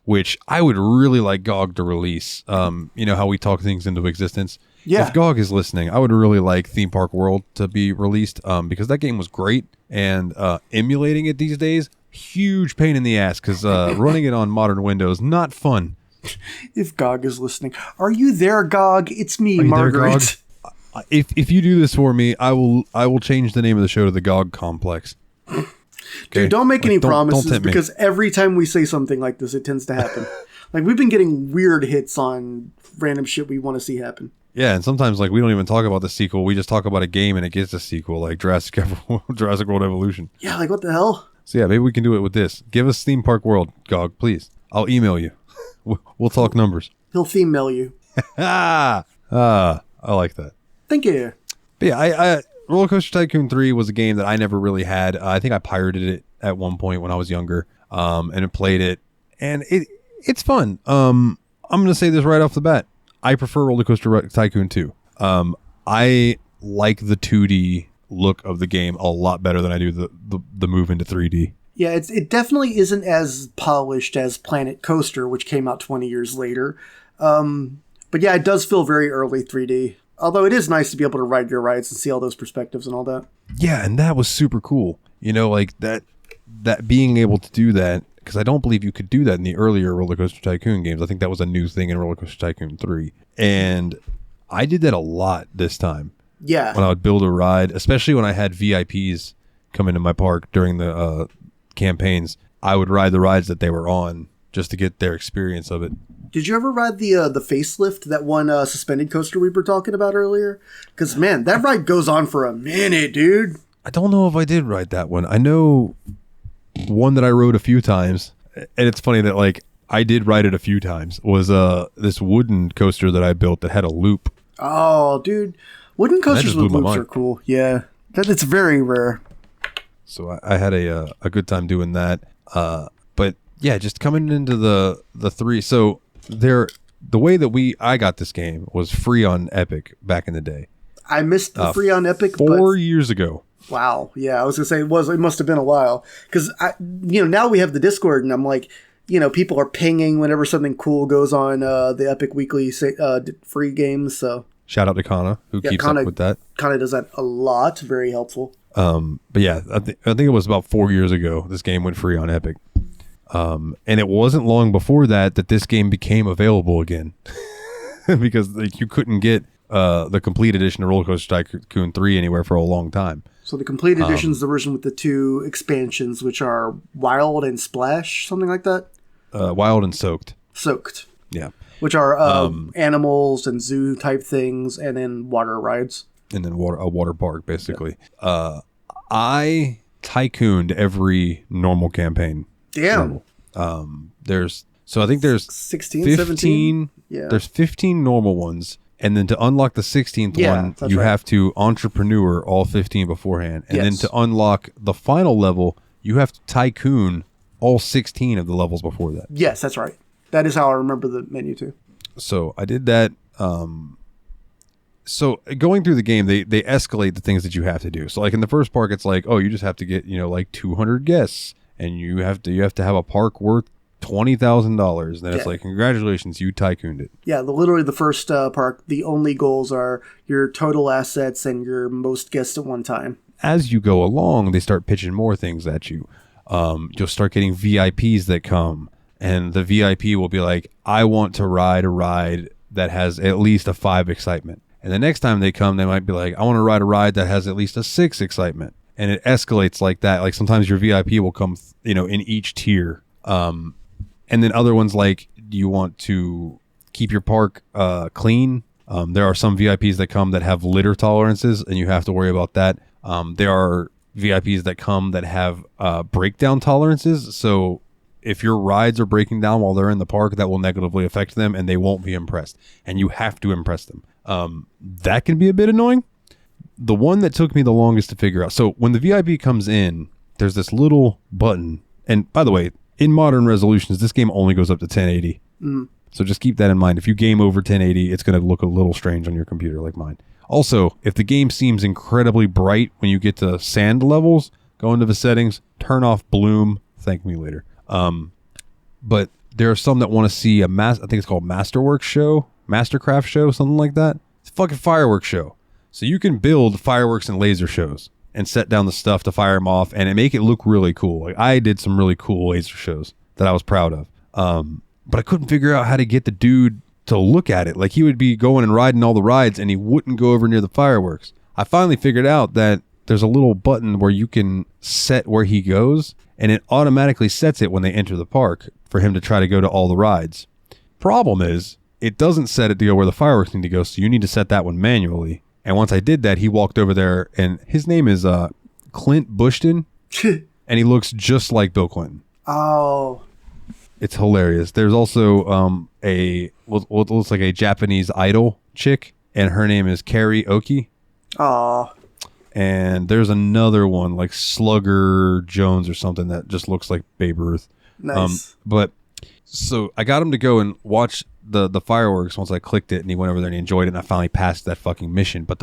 which I would really like GOG to release. How we talk things into existence. Yeah. If GOG is listening, I would really like Theme Park World to be released because that game was great. And emulating it these days, huge pain in the ass because running it on modern Windows, not fun. If GOG is listening, are you there, GOG? It's me, Margaret. There, if you do this for me, I will change the name of the show to the GOG Complex. Okay? Dude, don't make any promises because every time we say something like this, it tends to happen. We've been getting weird hits on random shit we want to see happen. Yeah, and sometimes we don't even talk about the sequel. We just talk about a game and it gets a sequel, like Jurassic World Evolution. Yeah, what the hell? So yeah, maybe we can do it with this. Give us Theme Park World, GOG, please. I'll email you. We'll talk numbers. He'll theme-mail you. I like that. Thank you. But yeah, Roller Coaster Tycoon 3 was a game that I never really had. I think I pirated it at one point when I was younger, and played it, and it's fun. I'm going to say this right off the bat. I prefer Roller Coaster Tycoon 2. I like the 2D look of the game a lot better than I do the move into 3D. Yeah, it definitely isn't as polished as Planet Coaster, which came out 20 years later. But yeah, it does feel very early 3D. Although it is nice to be able to ride your rides and see all those perspectives and all that. Yeah, and that was super cool. You know, like that being able to do that, because I don't believe you could do that in the earlier Roller Coaster Tycoon games. I think that was a new thing in Roller Coaster Tycoon 3. And I did that a lot this time. Yeah. When I would build a ride, especially when I had VIPs come into my park during the campaigns, I would ride the rides that they were on just to get their experience of it. Did you ever ride the facelift, that one suspended coaster we were talking about earlier? Because, man, that ride goes on for a minute, dude. I don't know if I did ride that one. I know one that I rode a few times, and it's funny that, like, I did ride it a few times, was this wooden coaster that I built that had a loop. Oh, dude. Wooden coasters with loops are cool. Yeah. It's very rare. So I had a good time doing that. But, yeah, just coming into the 3. So the way that I got this game was free on Epic back in the day. I missed the free on Epic 4 years ago. Wow. Yeah, I was gonna say it must have been a while, because now we have the Discord, and I'm like, people are pinging whenever something cool goes on the Epic Weekly free games. So shout out to Kana, who keeps up with that. Kana does that a lot. Very helpful. But yeah, I think it was about 4 years ago this game went free on Epic. And it wasn't long before that this game became available again, because like you couldn't get the complete edition of Roller Coaster Tycoon 3 anywhere for a long time. So the complete edition is the version with the 2 expansions, which are Wild and Splash, something like that. Wild and Soaked. Soaked. Yeah. Which are animals and zoo type things, and then water rides. And then a water park, basically. Yeah. I tycooned every normal campaign. Damn. I think there's 16, 15. 17? Yeah. There's 15 normal ones. And then to unlock the 16th one, you have to entrepreneur all 15 beforehand. And then to unlock the final level, you have to tycoon all 16 of the levels before that. Yes, that's right. That is how I remember the menu too. So I did that. So going through the game, they escalate the things that you have to do. So like in the first park, it's like, oh, you just have to get, like 200 guests. And you have to have a park worth $20,000. Then it's like, congratulations, you tycooned it. Yeah, literally the first park, the only goals are your total assets and your most guests at one time. As you go along, they start pitching more things at you. You'll start getting VIPs that come, and the VIP will be like, I want to ride a ride that has at least a 5 excitement. And the next time they come, they might be like, I want to ride a ride that has at least a 6 excitement. And it escalates like that. Like sometimes your VIP will come, in each tier. And then other ones, like, you want to keep your park clean. There are some VIPs that come that have litter tolerances, and you have to worry about that. There are VIPs that come that have breakdown tolerances. So if your rides are breaking down while they're in the park, that will negatively affect them, and they won't be impressed. And you have to impress them. That can be a bit annoying. The one that took me the longest to figure out. So when the VIP comes in, there's this little button. And by the way, in modern resolutions, this game only goes up to 1080. Mm. So just keep that in mind. If you game over 1080, it's going to look a little strange on your computer like mine. Also, if the game seems incredibly bright when you get to sand levels, go into the settings, turn off bloom, thank me later. But there are some that want to see I think it's called Mastercraft show, something like that. It's a fucking fireworks show. So you can build fireworks and laser shows and set down the stuff to fire them off and make it look really cool. Like I did some really cool laser shows that I was proud of. But I couldn't figure out how to get the dude to look at it. Like he would be going and riding all the rides and he wouldn't go over near the fireworks. I finally figured out that there's a little button where you can set where he goes and it automatically sets it when they enter the park for him to try to go to all the rides. Problem is, it doesn't set it to go where the fireworks need to go, so you need to set that one manually. And once I did that, he walked over there, and his name is Clint Bushton, and he looks just like Bill Clinton. Oh. It's hilarious. There's also what looks like a Japanese idol chick, and her name is Carrie Oki. Oh. And there's another one, like Slugger Jones or something, that just looks like Babe Ruth. Nice. But so I got him to go and watch the fireworks once I clicked it, and he went over there and he enjoyed it, and I finally passed that fucking mission. But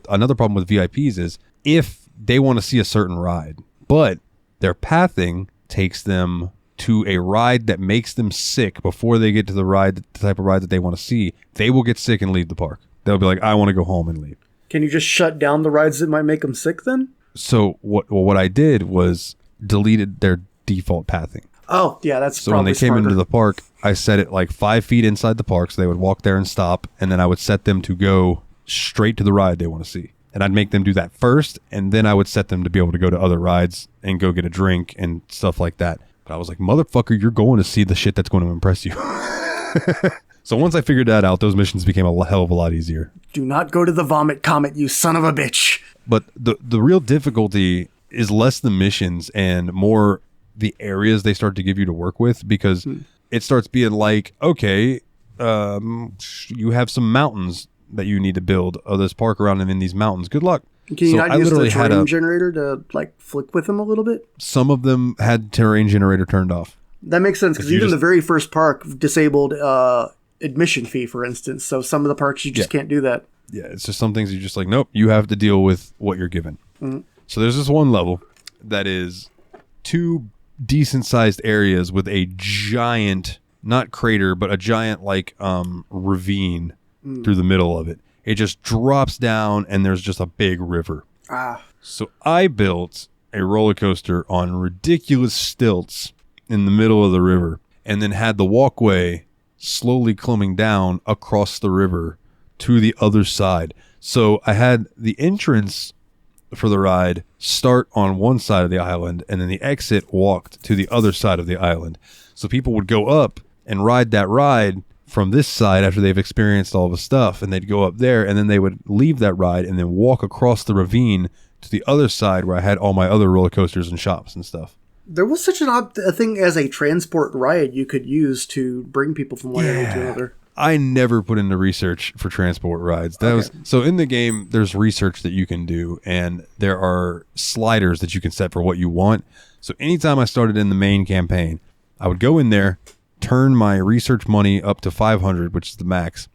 another problem with VIPs is if they want to see a certain ride, but Their pathing takes them to a ride that makes them sick before they get to the ride, the type of ride that they want to see. They will get sick and leave the park. They'll be like, I want to go home and leave. Can you just shut down the rides that might make them sick then? So what I did was deleted their default pathing. Oh, yeah, that's so when they came into the park, I set it like 5 feet inside the park, so they would walk there and stop, and then I would set them to go straight to the ride they want to see. And I'd make them do that first, and then I would set them to be able to go to other rides and go get a drink and stuff like that. But I was like, motherfucker, you're going to see the shit that's going to impress you. So once I figured that out, those missions became a hell of a lot easier. Do not go to the vomit comet, you son of a bitch. But the real difficulty is less the missions and more the areas they start to give you to work with, because it starts being like, okay, you have some mountains that you need to build this park around, and in these mountains, good luck. Can you not use the terrain generator to like flick with them a little bit? Some of them had terrain generator turned off. That makes sense, because even the very first park disabled admission fee, for instance. So some of the parks you just can't do that. Yeah, it's just some things you're just like, nope, you have to deal with what you're given. Mm-hmm. So there's this one level that is 2 decent sized areas with a giant, not crater, but a giant like ravine through the middle of it. It just drops down and there's just a big river. So I built a roller coaster on ridiculous stilts in the middle of the river, and then had the walkway slowly coming down across the river to the other side. So I had the entrance for the ride start on one side of the island, and then the exit walked to the other side of the island. So people would go up and ride that ride from this side after they've experienced all the stuff, and they'd go up there, and then they would leave that ride and then walk across the ravine to the other side where I had all my other roller coasters and shops and stuff. There was such an odd thing as a transport ride you could use to bring people from one area to another. I never put into research for transport rides. That was so in the game. There's research that you can do, and there are sliders that you can set for what you want. So anytime I started in the main campaign, I would go in there, turn my research money up to 500, which is the max,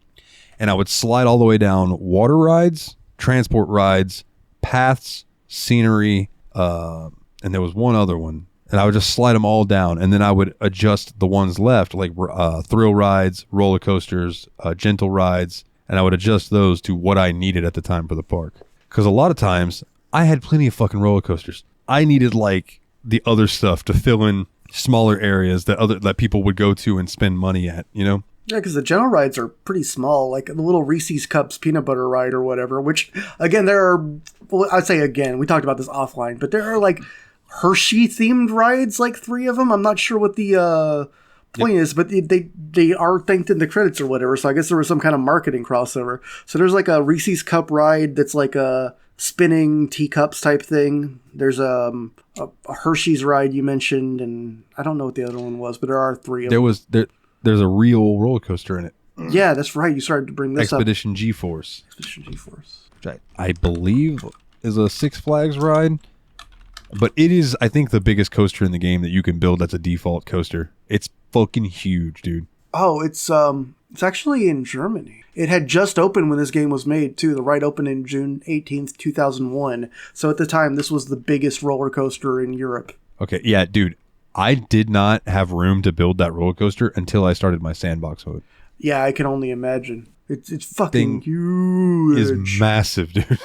and I would slide all the way down water rides, transport rides, paths, scenery, and there was one other one. And I would just slide them all down, and then I would adjust the ones left, like thrill rides, roller coasters, gentle rides, and I would adjust those to what I needed at the time for the park. Because a lot of times, I had plenty of fucking roller coasters. I needed like the other stuff to fill in smaller areas that people would go to and spend money at, you know? Yeah, because the general rides are pretty small, like the little Reese's Cups peanut butter ride or whatever, which, again, I'd say again, we talked about this offline, but there are like Hershey-themed rides, like 3 of them. I'm not sure what the point is, but they are thanked in the credits or whatever, so I guess there was some kind of marketing crossover. So there's like a Reese's Cup ride that's like a spinning teacups type thing. There's a Hershey's ride you mentioned, and I don't know what the other one was, but there are 3 of them. There's a real roller coaster in it. Yeah, that's right. You started to bring this Expedition G-Force. Which I believe is a Six Flags ride. But it is, I think, the biggest coaster in the game that you can build that's a default coaster. It's fucking huge, dude. Oh, it's actually in Germany. It had just opened when this game was made, too. The ride opened in June 18th, 2001. So at the time, this was the biggest roller coaster in Europe. Okay, yeah, dude. I did not have room to build that roller coaster until I started my sandbox mode. Yeah, I can only imagine. It's fucking huge. It's massive, dude.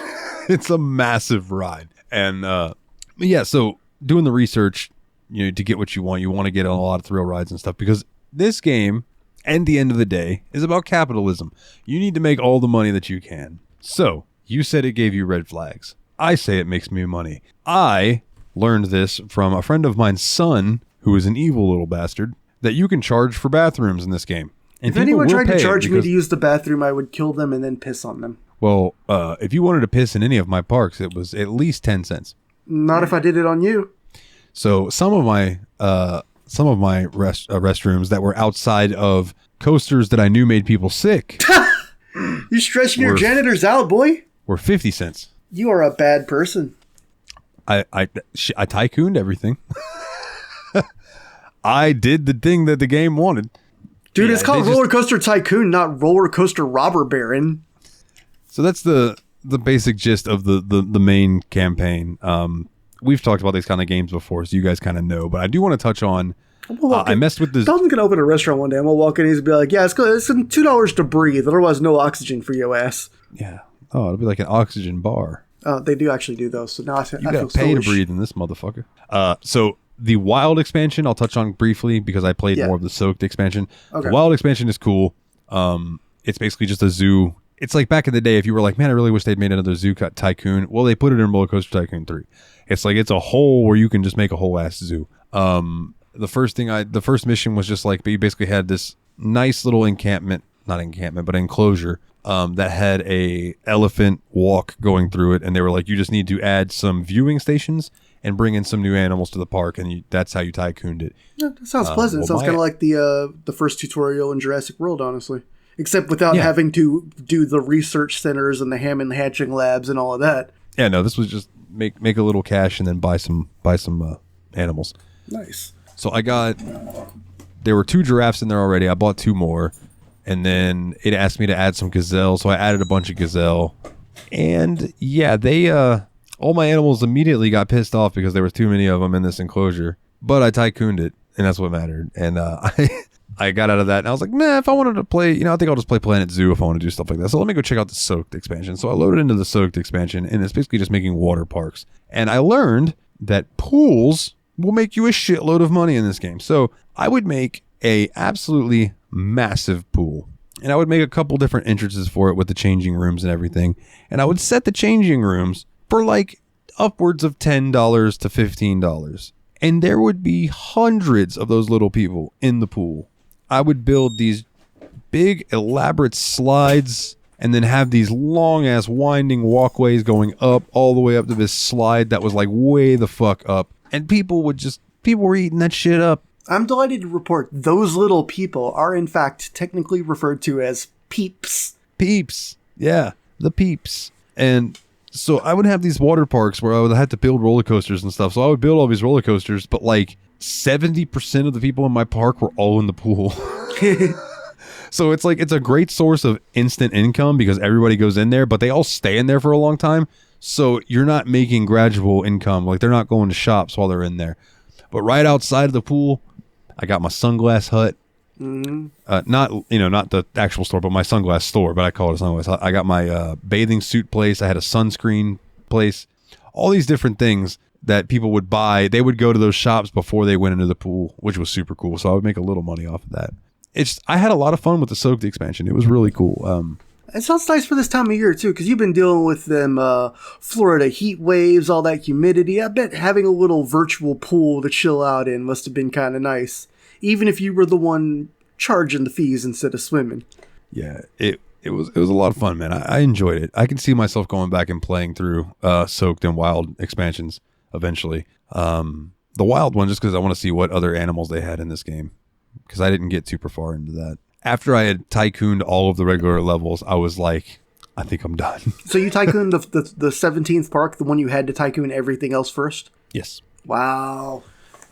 It's a massive ride. And, yeah, so doing the research, to get what you want to get on a lot of thrill rides and stuff, because this game, at the end of the day, is about capitalism. You need to make all the money that you can. So, you said it gave you red flags. I say it makes me money. I learned this from a friend of mine's son, who is an evil little bastard, that you can charge for bathrooms in this game. And if anyone tried to charge me to use the bathroom, I would kill them and then piss on them. Well, if you wanted to piss in any of my parks, it was at least 10 cents. Not if I did it on you. So some of my restrooms that were outside of coasters that I knew made people sick. You stressing your janitors out, boy. Were 50 cents. You are a bad person. I tycooned everything. I did the thing that the game wanted. Dude, it's called Roller Coaster Tycoon, not Roller Coaster Robber Baron. So that's the basic gist of the main campaign. we've talked about these kind of games before, so you guys kind of know. But I do want to touch on. I messed with this. Dalton's gonna open a restaurant one day. I'm gonna walk in and he's gonna be like, "Yeah, it's $2 to breathe. Otherwise, no oxygen for your ass." Yeah. Oh, it'll be like an oxygen bar. They do actually do those. So now I feel gotta pay to breathe in this motherfucker. So the Wild expansion I'll touch on briefly because I played more of the Soaked expansion. Okay. The Wild expansion is cool. It's basically just a zoo. It's like back in the day, if you were like, man, I really wish they'd made another Zoo Tycoon. Well, they put it in Roller Coaster Tycoon 3. It's like it's a hole where you can just make a whole ass zoo. The first mission was just like, you basically had this nice little enclosure that had a elephant walk going through it, and they were like, you just need to add some viewing stations and bring in some new animals to the park, and that's how you tycooned it. Yeah, that sounds pleasant. It sounds kind of like the first tutorial in Jurassic World, honestly, except without having to do the research centers and the Hammond hatching labs and all of that. Yeah, no, this was just make a little cash and then buy some animals. Nice. So there were 2 giraffes in there already. I bought 2 more, and then it asked me to add some gazelle, so I added a bunch of gazelle. And yeah, they all my animals immediately got pissed off because there was too many of them in this enclosure. But I tycooned it, and that's what mattered. And I got out of that, and I was like, nah, if I wanted to play, I think I'll just play Planet Zoo if I want to do stuff like that. So let me go check out the Soaked expansion. So I loaded into the Soaked expansion, and it's basically just making water parks. And I learned that pools will make you a shitload of money in this game. So I would make a absolutely massive pool, and I would make a couple different entrances for it with the changing rooms and everything. And I would set the changing rooms for like upwards of $10 to $15. And there would be hundreds of those little people in the pool. I would build these big elaborate slides and then have these long ass winding walkways going up all the way up to this slide that was like way the fuck up. And people were eating that shit up. I'm delighted to report those little people are in fact technically referred to as peeps. Peeps. Yeah, the peeps. And so I would have these water parks where I would have to build roller coasters and stuff. So I would build all these roller coasters, but like 70% of the people in my park were all in the pool. So it's like, it's a great source of instant income because everybody goes in there, but they all stay in there for a long time. So you're not making gradual income. Like they're not going to shops while they're in there. But right outside of the pool, I got my sunglass hut. Mm-hmm. Not the actual store, but my sunglass store, but I call it a sunglass hut. I got my bathing suit place. I had a sunscreen place. All these different things that people would buy. They would go to those shops before they went into the pool, which was super cool. So I would make a little money off of that. I had a lot of fun with the Soaked expansion. It was really cool. It sounds nice for this time of year, too, because you've been dealing with them Florida heat waves, all that humidity. I bet having a little virtual pool to chill out in must have been kind of nice, even if you were the one charging the fees instead of swimming. Yeah, it was a lot of fun, man. I enjoyed it. I can see myself going back and playing through Soaked and Wild expansions eventually. The Wild one, just because I want to see what other animals they had in this game, because I didn't get super far into that. After I had tycooned all of the regular levels, I was like, I think I'm done. So you tycooned the 17th park, the one you had to tycoon everything else first? Yes. Wow.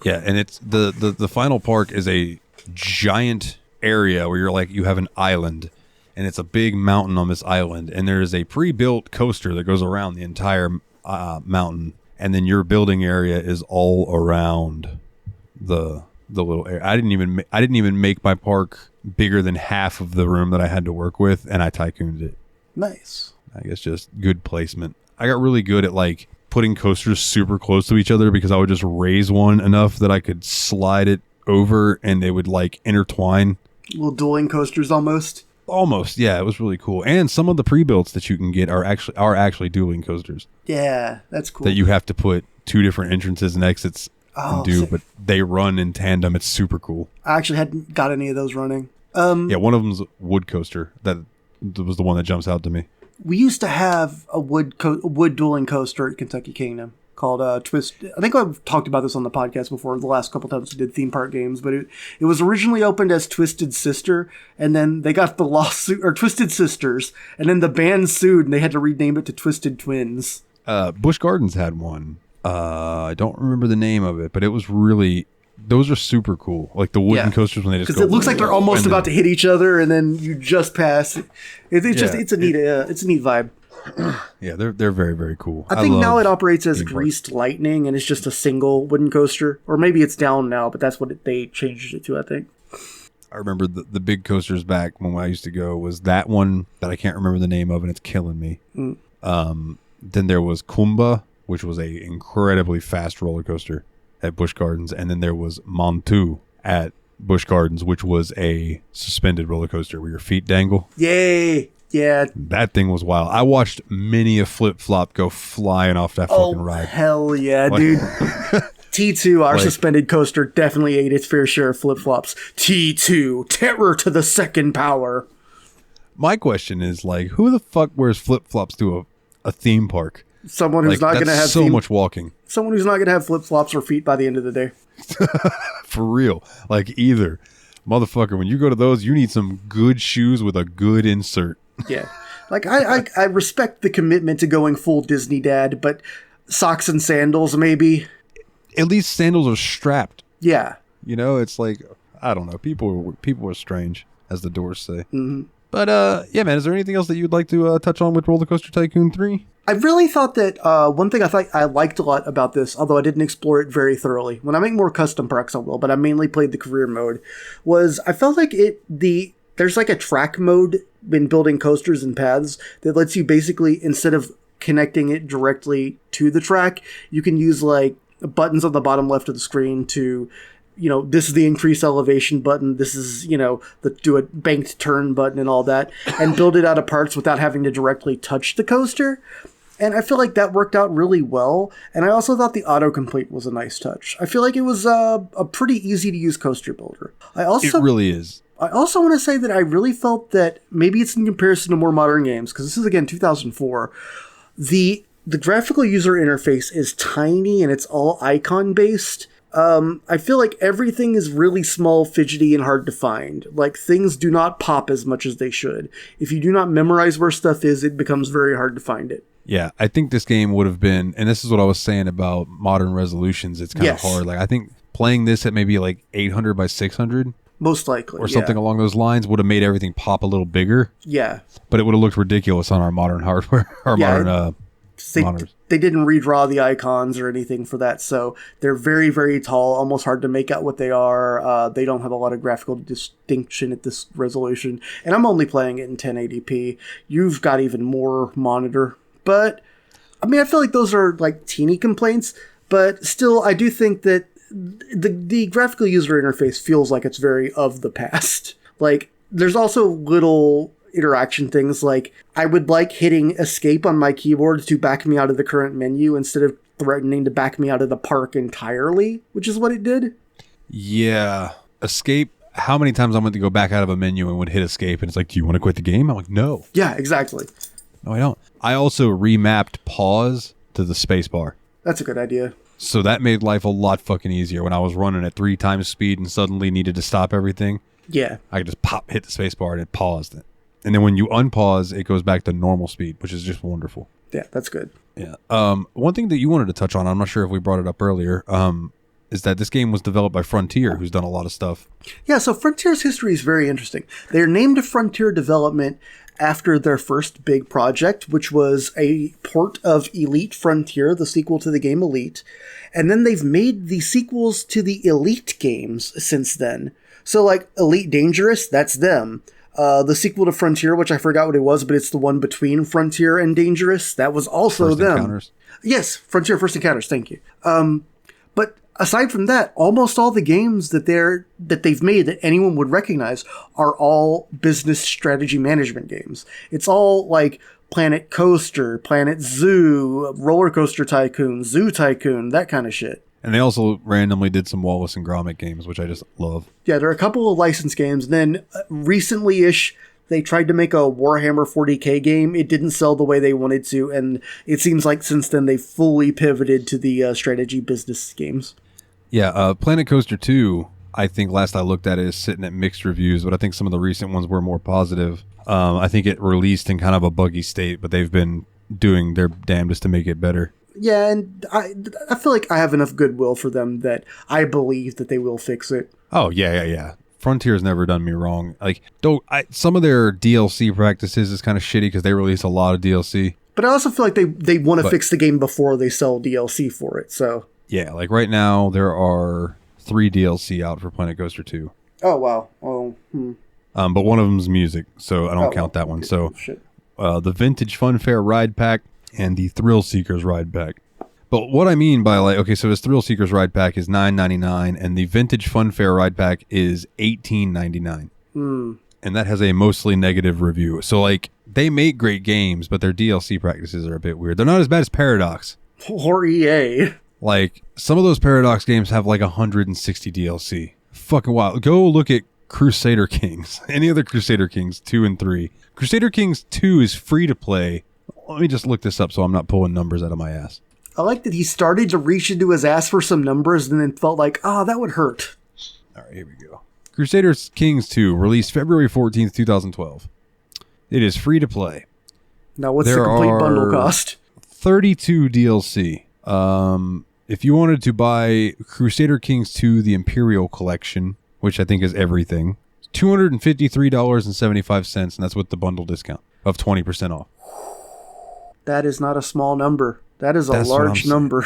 Yeah, and it's the final park is a giant area where you're like, you have an island, and it's a big mountain on this island, and there is a pre-built coaster that goes around the entire mountain, and then your building area is all around the little area. I didn't even make my park bigger than half of the room that I had to work with, and I tycooned it. Nice. I guess just good placement. I got really good at like putting coasters super close to each other because I would just raise one enough that I could slide it over and they would like intertwine. Little dueling coasters almost. Almost, yeah. It was really cool. And some of the pre-builts that you can get are actually dueling coasters. Yeah, that's cool. That you have to put 2 different entrances and exits but they run in tandem. It's super cool. I actually hadn't got any of those running. Yeah, one of them's a wood coaster. That was the one that jumps out to me. We used to have a wood dueling coaster at Kentucky Kingdom called Twist. I think I've talked about this on the podcast before the last couple times we did theme park games, but it was originally opened as Twisted Sister, and then they got the lawsuit, or Twisted Sisters, and then the band sued and they had to rename it to Twisted Twins. Busch Gardens had one. I don't remember the name of it, but it was really, those are super cool. Like the wooden coasters when they just go. Because it looks like they're almost about to hit each other, and then you just pass. It's a neat vibe. Yeah, they're very, very cool. I think now love it operates as theme parks. Greased Lightning, and it's just a single wooden coaster. Or maybe it's down now, but that's what they changed it to, I think. I remember the big coasters back when I used to go was that one that I can't remember the name of, and it's killing me. Then there was Kumba, which was a incredibly fast roller coaster at Busch Gardens, and then there was Montu at Busch Gardens, which was a suspended roller coaster where your feet dangle. Yay! Yeah. That thing was wild. I watched many a flip flop go flying off that fucking ride. Hell yeah, dude. T2, our suspended coaster, definitely ate its fair share of flip flops. T2, terror to the second power. My question is, like, who the fuck wears flip flops to a theme park? Someone who's not going to have so much walking. Someone who's not going to have flip flops or feet by the end of the day. For real. Like, either. Motherfucker, when you go to those, you need some good shoes with a good insert. Yeah. Like, I respect the commitment to going full Disney dad, but socks and sandals, maybe. At least sandals are strapped. Yeah. You know, it's like, I don't know. People are strange, as the Doors say. Mm-hmm. But, yeah, man, is there anything else that you'd like to touch on with Roller Coaster Tycoon 3? I really thought that one thing I thought I liked a lot about this, although I didn't explore it very thoroughly. When I make more custom parks, I will, but I mainly played the career mode. Was I felt like there's like a track mode in building coasters and paths that lets you basically, instead of connecting it directly to the track, you can use like buttons on the bottom left of the screen to, you know, this is the increase elevation button, this is, you know, the do a banked turn button and all that, and build it out of parts without having to directly touch the coaster. And I feel like that worked out really well. And I also thought the autocomplete was a nice touch. I feel like it was a pretty easy to use coaster builder. It really is. I also want to say that I really felt that maybe it's in comparison to more modern games, because this is, again, 2004. The graphical user interface is tiny and it's all icon-based. I feel like everything is really small, fidgety, and hard to find. Like, things do not pop as much as they should. If you do not memorize where stuff is, it becomes very hard to find it. Yeah, I think this game would have been, and this is what I was saying about modern resolutions, it's kind of hard. Like, I think playing this at maybe like 800 by 600... Most likely, or something along those lines would have made everything pop a little bigger. Yeah. But it would have looked ridiculous on our modern hardware, modern monitors. They didn't redraw the icons or anything for that, so they're very, very tall, almost hard to make out what they are. They don't have a lot of graphical distinction at this resolution, and I'm only playing it in 1080p. You've got even more monitor, but I mean, I feel like those are like teeny complaints, but still, I do think that the graphical user interface feels like it's very of the past. Like, there's also little interaction things, like I would like hitting escape on my keyboard to back me out of the current menu instead of threatening to back me out of the park entirely, which is what it did. Yeah. Escape. How many times I went to go back out of a menu and would hit escape and it's like, do you want to quit the game? I'm like, no. Yeah, exactly. No, I don't. I also remapped pause to the space bar. That's a good idea. So that made life a lot fucking easier when I was running at 3 times speed and suddenly needed to stop everything. Yeah. I could just hit the space bar and it paused it. And then when you unpause, it goes back to normal speed, which is just wonderful. Yeah, that's good. Yeah. One thing that you wanted to touch on, I'm not sure if we brought it up earlier, is that this game was developed by Frontier, who's done a lot of stuff. Yeah, so Frontier's history is very interesting. They're named Frontier Development after their first big project, which was a port of Elite Frontier, the sequel to the game Elite. And then they've made the sequels to the Elite games since then. So, like, Elite Dangerous, that's them. The sequel to Frontier, which I forgot what it was, but it's the one between Frontier and Dangerous, that was also First them. Encounters. Yes, Frontier First Encounters, thank you. But aside from that, almost all the games that they've made that anyone would recognize are all business strategy management games. It's all like Planet Coaster, Planet Zoo, Roller Coaster Tycoon, Zoo Tycoon, that kind of shit. And they also randomly did some Wallace and Gromit games, which I just love. Yeah, there are a couple of licensed games. Then recently-ish, they tried to make a Warhammer 40k game. It didn't sell the way they wanted to, and it seems like since then they fully pivoted to the strategy business games. Yeah, Planet Coaster 2, I think last I looked at it, is sitting at mixed reviews, but I think some of the recent ones were more positive. I think it released in kind of a buggy state, but they've been doing their damnedest to make it better. Yeah, and I feel like I have enough goodwill for them that I believe that they will fix it. Oh, yeah. Frontier's never done me wrong. Like, some of their DLC practices is kind of shitty because they release a lot of DLC. But I also feel like they want to fix the game before they sell DLC for it. So yeah, like right now there are 3 DLC out for Planet Coaster 2. Oh wow. Oh. But one of them's music, so I don't count that one. So the Vintage Funfair Ride Pack and the Thrill Seekers Ride Pack. But what I mean by like, okay, so this Thrill Seekers Ride Pack is $9.99 and the Vintage Funfair Ride Pack is $18.99. And that has a mostly negative review. So like they make great games, but their DLC practices are a bit weird. They're not as bad as Paradox. Or EA. Like some of those Paradox games have like 160 DLC. Fucking wild. Go look at Crusader Kings. Any other Crusader Kings 2 and 3. Crusader Kings 2 is free to play. Let me just look this up so I'm not pulling numbers out of my ass. I like that he started to reach into his ass for some numbers and then felt like, that would hurt. All right, here we go. Crusader Kings 2, released February 14th, 2012. It is free to play. Now, what's the complete bundle cost? 32 DLC. If you wanted to buy Crusader Kings 2, the Imperial Collection, which I think is everything, $253.75, and that's with the bundle discount of 20% off. That is not a small number. That is a large number.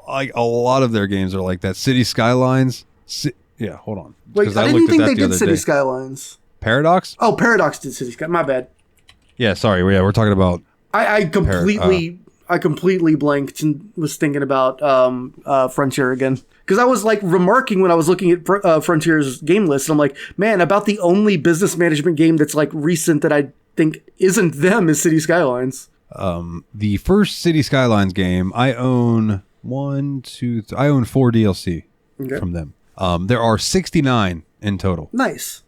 Like a lot of their games are like that. City Skylines. Yeah, hold on. Wait, I didn't think they did City Skylines. Paradox? Oh, Paradox did City Skylines. My bad. Yeah, sorry. Yeah, we're talking about. I completely blanked and was thinking about Frontier again. Because I was like remarking when I was looking at Frontier's game list, and I'm like, man, about the only business management game that's like recent that I think isn't them is City Skylines. The first City Skylines game, I own I own 4 DLC from them. There are 69 in total. Nice.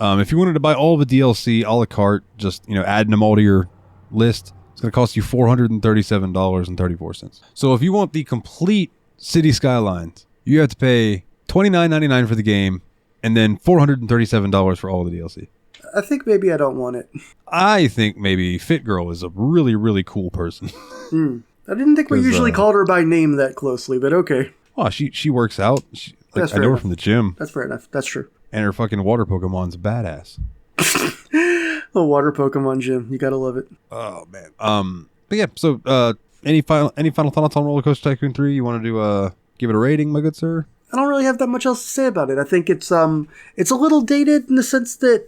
If you wanted to buy all of the DLC a la carte, just adding them all to your list, it's going to cost you $437.34. So if you want the complete City Skylines, you have to pay $29.99 for the game and then $437 for all the DLC. I think maybe I don't want it. I think maybe Fit Girl is a really, really cool person. I didn't think we usually called her by name that closely, but okay. Oh, she works out. I know her from the gym. That's fair enough. That's true. And her fucking water Pokemon's badass. The water Pokemon gym. You gotta love it. Oh, man. But yeah, so any final thoughts on Roller Coaster Tycoon 3? You want to give it a rating, my good sir? I don't really have that much else to say about it. I think it's a little dated in the sense that,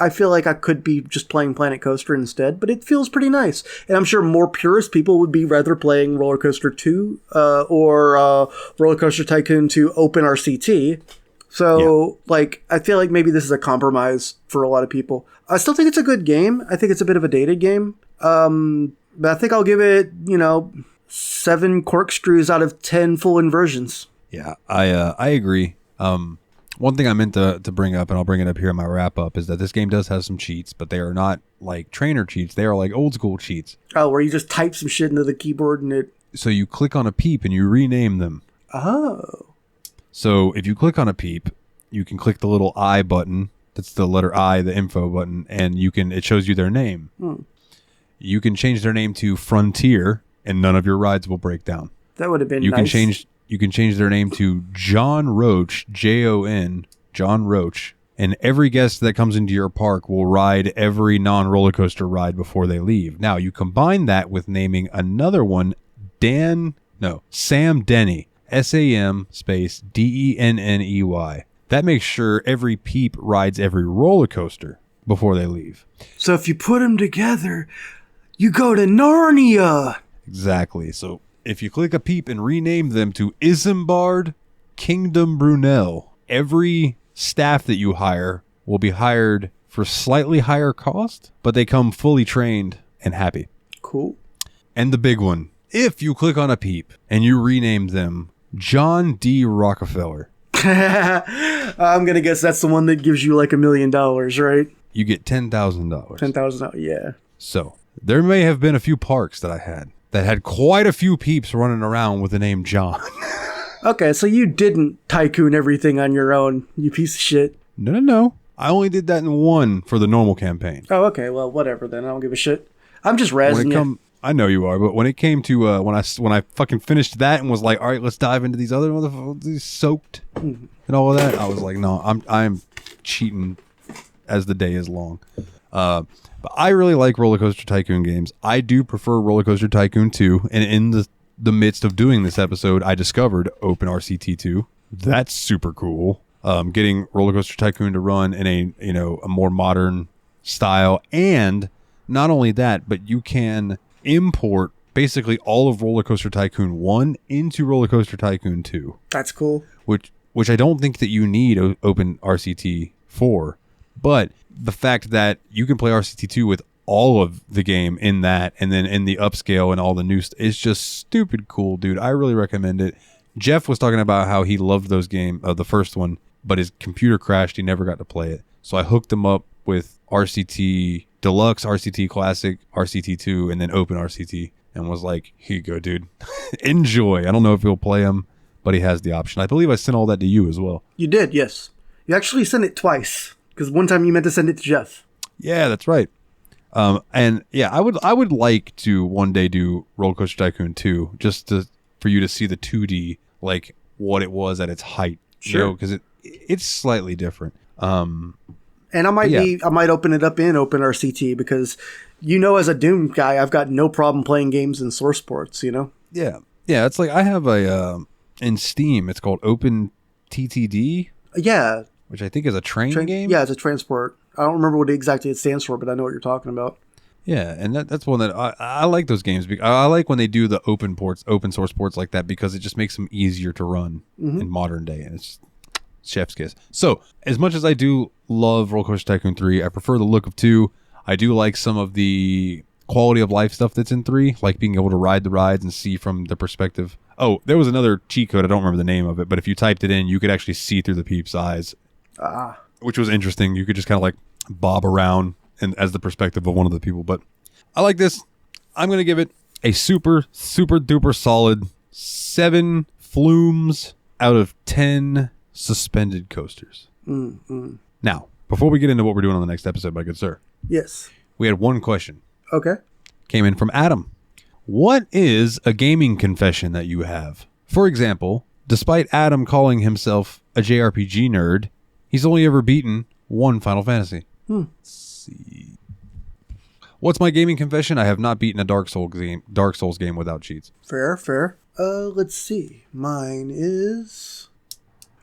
I feel like I could be just playing Planet Coaster instead, but it feels pretty nice. And I'm sure more purist people would be rather playing Roller Coaster 2 or Roller Coaster Tycoon 2 Open RCT. So, I feel like maybe this is a compromise for a lot of people. I still think it's a good game. I think it's a bit of a dated game. But I think I'll give it, 7 corkscrews out of 10 full inversions. Yeah, I agree. One thing I meant to bring up, and I'll bring it up here in my wrap up, is that this game does have some cheats, but they are not like trainer cheats. They are like old school cheats. Oh, where you just type some shit into the keyboard and it... So you click on a peep and you rename them. Oh. So if you click on a peep, you can click the little I button. That's the letter I, the info button, and it shows you their name. You can change their name to Frontier, and none of your rides will break down. That would have been nice. You can change their name to John Roach, Jon, John Roach, and every guest that comes into your park will ride every non-roller coaster ride before they leave. Now, you combine that with naming another one Sam Denny, SAM space DENNEY. That makes sure every peep rides every roller coaster before they leave. So if you put them together, you go to Narnia. Exactly. So if you click a peep and rename them to Isambard Kingdom Brunel, every staff that you hire will be hired for slightly higher cost, but they come fully trained and happy. Cool. And the big one, if you click on a peep and you rename them John D. Rockefeller. I'm going to guess that's the one that gives you like $1 million, right? You get $10,000. $10,000, yeah. So there may have been a few parks that I had that had quite a few peeps running around with the name John. Okay, so you didn't tycoon everything on your own, you piece of shit. No. I only did that in one for the normal campaign. Oh, okay. Well, whatever then. I don't give a shit. I'm just razzing you. I know you are, but when it came to when I fucking finished that and was like, all right, let's dive into these other motherfuckers, these soaked and all of that, I was like, no, I'm cheating as the day is long. But I really like Roller Coaster Tycoon games. I do prefer Roller Coaster Tycoon 2. And in the midst of doing this episode, I discovered OpenRCT 2. That's super cool. Getting Roller Coaster Tycoon to run in a more modern style. And not only that, but you can import basically all of Roller Coaster Tycoon 1 into Roller Coaster Tycoon 2. That's cool. Which I don't think that you need OpenRCT for. But the fact that you can play RCT2 with all of the game in that, and then in the upscale and all the new is just stupid cool, dude. I really recommend it. Jeff was talking about how he loved those games, the first one, but his computer crashed. He never got to play it. So I hooked him up with RCT Deluxe, RCT Classic, RCT2, and then OpenRCT, and was like, here you go, dude. Enjoy. I don't know if he'll play them, but he has the option. I believe I sent all that to you as well. You did, yes. You actually sent it twice, because one time you meant to send it to Jeff. Yeah, that's right. And yeah, I would like to one day do Roller Coaster Tycoon 2, just for you to see the 2D, like what it was at its height. Sure. Because it's slightly different. And I might open it up in OpenRCT, because as a Doom guy, I've got no problem playing games in source ports, Yeah. Yeah, it's like I have in Steam, it's called OpenTTD. Yeah. Which I think is a train game. Yeah, it's a transport. I don't remember what exactly it stands for, but I know what you're talking about. Yeah, and that's one that I like those games. I like when they do the open source ports like that, because it just makes them easier to run in modern day, and it's chef's kiss. So, as much as I do love Roller Coaster Tycoon 3, I prefer the look of 2. I do like some of the quality of life stuff that's in 3, like being able to ride the rides and see from the perspective. Oh, there was another cheat code. I don't remember the name of it, but if you typed it in, you could actually see through the peep's eyes, which was interesting. You could just kind of like bob around and as the perspective of one of the people. But I like this. I'm going to give it a super, super duper solid 7 flumes out of 10 suspended coasters. Now, before we get into what we're doing on the next episode, my good sir. Yes. We had one question. Okay. Came in from Adam. What is a gaming confession that you have? For example, despite Adam calling himself a JRPG nerd, he's only ever beaten one Final Fantasy. Let's see. What's my gaming confession? I have not beaten a Dark Souls game without cheats. Fair. Let's see. Mine is...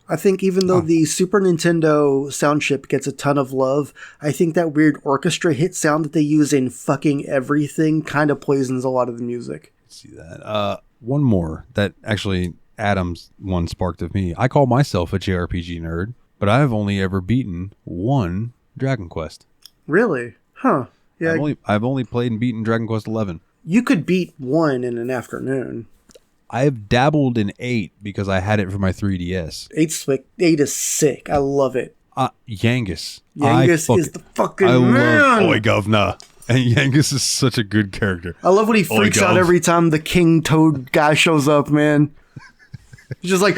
I think even though the Super Nintendo sound chip gets a ton of love, I think that weird orchestra hit sound that they use in fucking everything kind of poisons a lot of the music. Let's see that. One more that actually Adam's one sparked of me. I call myself a JRPG nerd, but I've only ever beaten one Dragon Quest. Really? Huh. Yeah. I've only played and beaten Dragon Quest 11. You could beat one in an afternoon. I've dabbled in 8 because I had it for my 3DS. 8 is sick. I love it. Yangus. Yangus is the fucking man. I love Oi Govna. And Yangus is such a good character. I love when he freaks out every time the King Toad guy shows up, man. He's just like,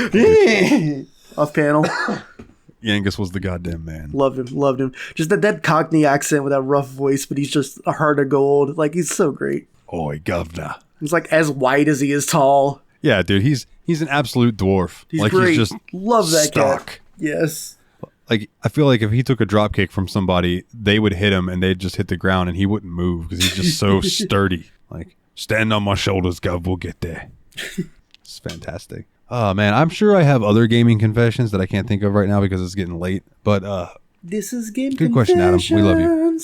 off panel. Yangus was the goddamn man. Loved him. Just that Cockney accent with that rough voice, but he's just a heart of gold. Like, he's so great. Oi Govna. He's like as white as he is tall. Yeah, dude, he's an absolute dwarf. He's like great. He's just love that stock. Cat. Yes. Like, I feel like if he took a drop kick from somebody, they would hit him and they'd just hit the ground and he wouldn't move because he's just so sturdy. Like, stand on my shoulders, Gov, we'll get there. It's fantastic. Oh, man, I'm sure I have other gaming confessions that I can't think of right now because it's getting late. But this is game good question, Adam. We love you.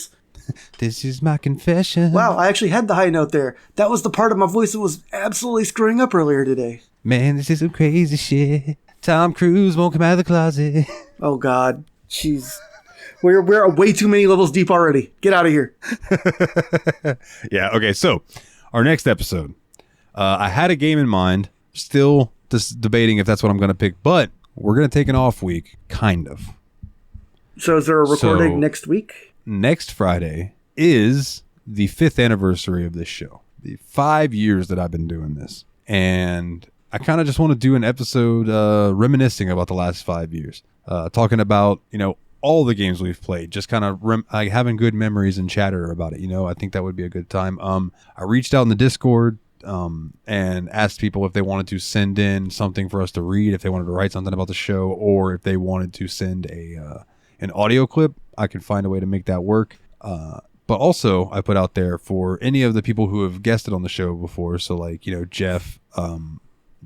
This is my confession. Wow, I actually had the high note there. That was the part of my voice that was absolutely screwing up earlier today. Man, this is some crazy shit. Tom Cruise won't come out of the closet. Oh, God. Jeez. We're way too many levels deep already. Get out of here. Yeah, okay, so our next episode. I had a game in mind. Still just debating if that's what I'm going to pick, but we're going to take an off week, kind of. So is there a recording next week? Next Friday is the 5th anniversary of this show. The 5 years that I've been doing this. And I kind of just want to do an episode reminiscing about the last 5 years. Talking about, all the games we've played. Just kind of having good memories and chatter about it. I think that would be a good time. I reached out in the Discord and asked people if they wanted to send in something for us to read, if they wanted to write something about the show, or if they wanted to send an audio clip. I can find a way to make that work. But also, I put out there for any of the people who have guested on the show before. So, like, Jeff,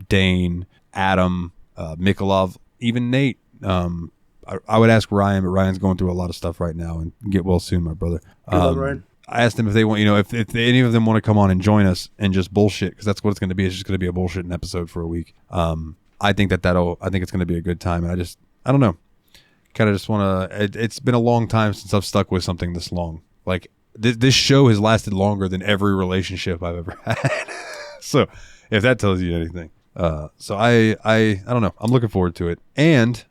Dane, Adam, Mikolov, even Nate. I would ask Ryan, but Ryan's going through a lot of stuff right now, and get well soon, my brother. Good luck, Ryan. I asked them if they want, if any of them want to come on and join us and just bullshit, because that's what it's going to be. It's just going to be a bullshitting episode for a week. I think it's going to be a good time, and I don't know. Kind of just want to. It's been a long time since I've stuck with something this long. Like this show has lasted longer than every relationship I've ever had. So if that tells you anything, so I don't know. I'm looking forward to it, and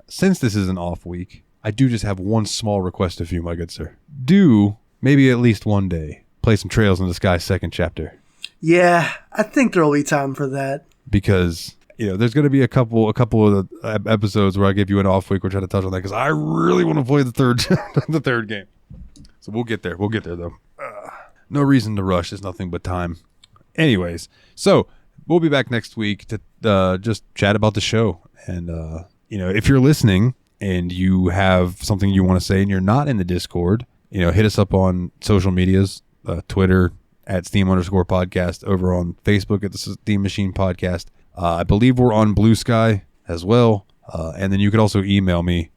since this is an off week, I do just have one small request of you, my good sir. Do maybe at least one day play some Trails in the Sky second chapter. Yeah, I think there'll be time for that because. There's going to be a couple of the episodes where I give you an off week. We're trying to touch on that because I really want to play the third game. So we'll get there. We'll get there though. No reason to rush. There's nothing but time. Anyways, so we'll be back next week to just chat about the show. And if you're listening and you have something you want to say and you're not in the Discord, hit us up on social medias, Twitter at Steam_podcast, over on Facebook at the Steam Machine Podcast. I believe we're on Blue Sky as well. And then you could also email me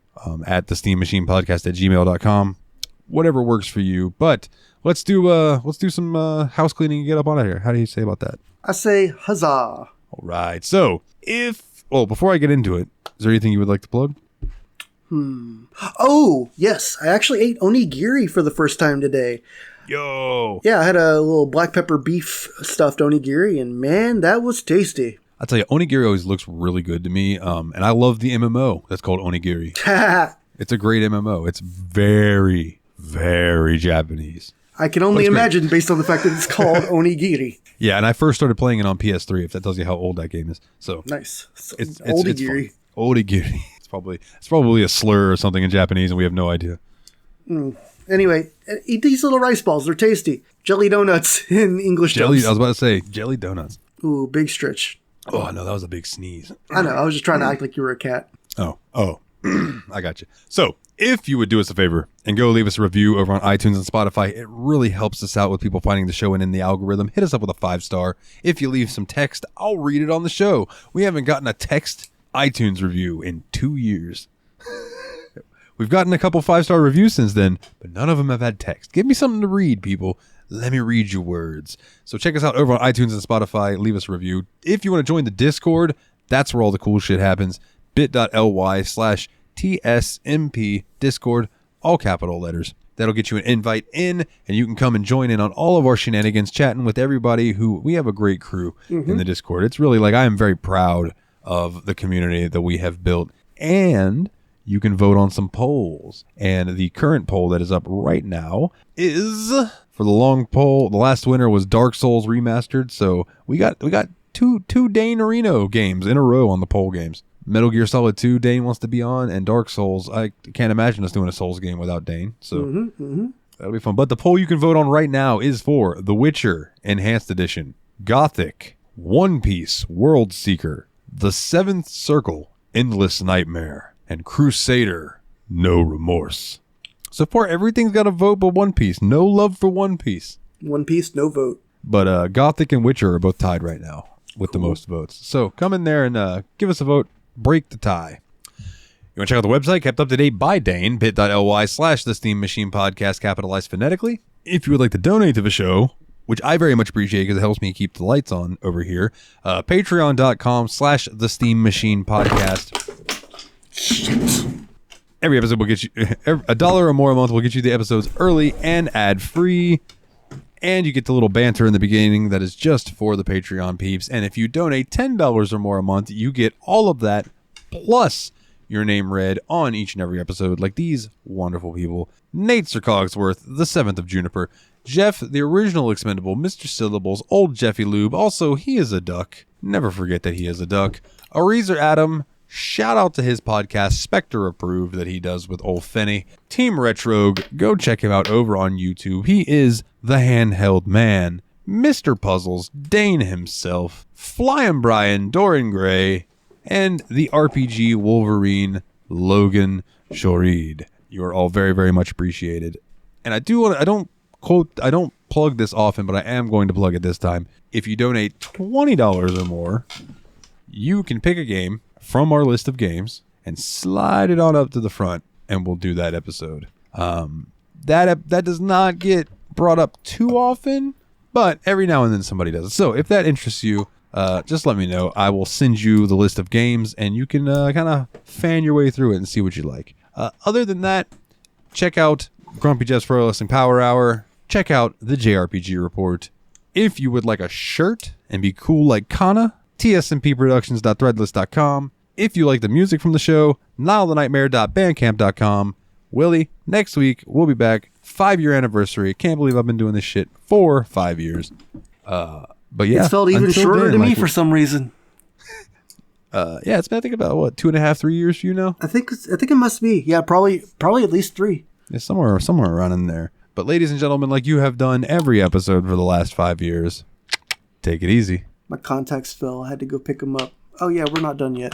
at the steammachinepodcast@gmail.com. Whatever works for you. But let's do some house cleaning and get up out of here. How do you say about that? I say huzzah. All right. So before I get into it, is there anything you would like to plug? Oh, yes. I actually ate onigiri for the first time today. Yo. Yeah, I had a little black pepper beef stuffed onigiri, and man, that was tasty. I'll tell you, onigiri always looks really good to me, and I love the MMO that's called onigiri. It's a great MMO. It's very, very Japanese. I can only imagine based on the fact that it's called onigiri. Yeah, and I first started playing it on PS3, if that tells you how old that game is. So nice. So it's onigiri. Onigiri. It's probably a slur or something in Japanese, and we have no idea. Anyway, eat these little rice balls. They're tasty. Jelly donuts in English. I was about to say jelly donuts. Ooh, big stretch. Oh, no, that was a big sneeze. I know. I was just trying to act like you were a cat. Oh. I got you. So, if you would do us a favor and go leave us a review over on iTunes and Spotify, it really helps us out with people finding the show and in the algorithm. Hit us up with a 5-star. If you leave some text, I'll read it on the show. We haven't gotten a text iTunes review in 2 years. We've gotten a couple 5-star reviews since then, but none of them have had text. Give me something to read, people. Let me read your words. So check us out over on iTunes and Spotify. Leave us a review. If you want to join the Discord, that's where all the cool shit happens. bit.ly/TSMP Discord, all capital letters. That'll get you an invite in, and you can come and join in on all of our shenanigans, chatting with everybody who we have a great crew in the Discord. It's really like I am very proud of the community that we have built, and you can vote on some polls. And the current poll that is up right now is for the long poll. The last winner was Dark Souls Remastered. So we got two Dane Areno games in a row on the poll games. Metal Gear Solid 2, Dane wants to be on, and Dark Souls. I can't imagine us doing a Souls game without Dane. So that'll be fun. But the poll you can vote on right now is for The Witcher Enhanced Edition, Gothic, One Piece, World Seeker, The Seventh Circle, Endless Nightmare, and Crusader, No Remorse. So far, everything's got a vote but One Piece. No love for One Piece. One Piece, no vote. But Gothic and Witcher are both tied right now with the most votes. So come in there and give us a vote. Break the tie. You want to check out the website, kept up to date by Dane, bit.ly/the Steam Machine Podcast, capitalized phonetically. If you would like to donate to the show, which I very much appreciate because it helps me keep the lights on over here, patreon.com/the Steam Machine Podcast. Every episode will get you $1 or more a month will get you the episodes early and ad-free. And you get the little banter in the beginning that is just for the Patreon peeps. And if you donate $10 or more a month, you get all of that plus your name read on each and every episode, like these wonderful people. Nate Sir Cogsworth, the 7th of Juniper. Jeff, the original expendable, Mr. Syllables, Old Jeffy Lube. Also, he is a duck. Never forget that he is a duck. Arizer Adam. Shout out to his podcast, Spectre Approved, that he does with Old Fenny. Team Retrogue, go check him out over on YouTube. He is the Handheld Man, Mr. Puzzles, Dane himself, Flying Brian, Dorian Gray, and the RPG Wolverine, Logan Shoreed. You are all very, very much appreciated. And I don't plug this often, but I am going to plug it this time. If you donate $20 or more, you can pick a game from our list of games and slide it on up to the front, and we'll do that episode. That does not get brought up too often, but every now and then somebody does it. So if that interests you, just let me know. I will send you the list of games, and you can kind of fan your way through it and see what you like. Other than that, check out Grumpy Jeff's Pro Wrestling Power Hour. Check out the JRPG Report. If you would like a shirt and be cool like Kana, tsmpproductions.threadless.com. If you like the music from the show, nilethenightmare.bandcamp.com. Willie, next week we'll be back. 5-year anniversary. Can't believe I've been doing this shit for 5 years. But yeah, it's felt even shorter to me for some reason. Yeah, it's been I think about 2.5, 3 years for you now. I think it must be. Yeah, probably at least 3. Yeah, somewhere around in there. But ladies and gentlemen, like you have done every episode for the last 5 years, take it easy. My contacts fell. I had to go pick them up. Oh yeah, we're not done yet.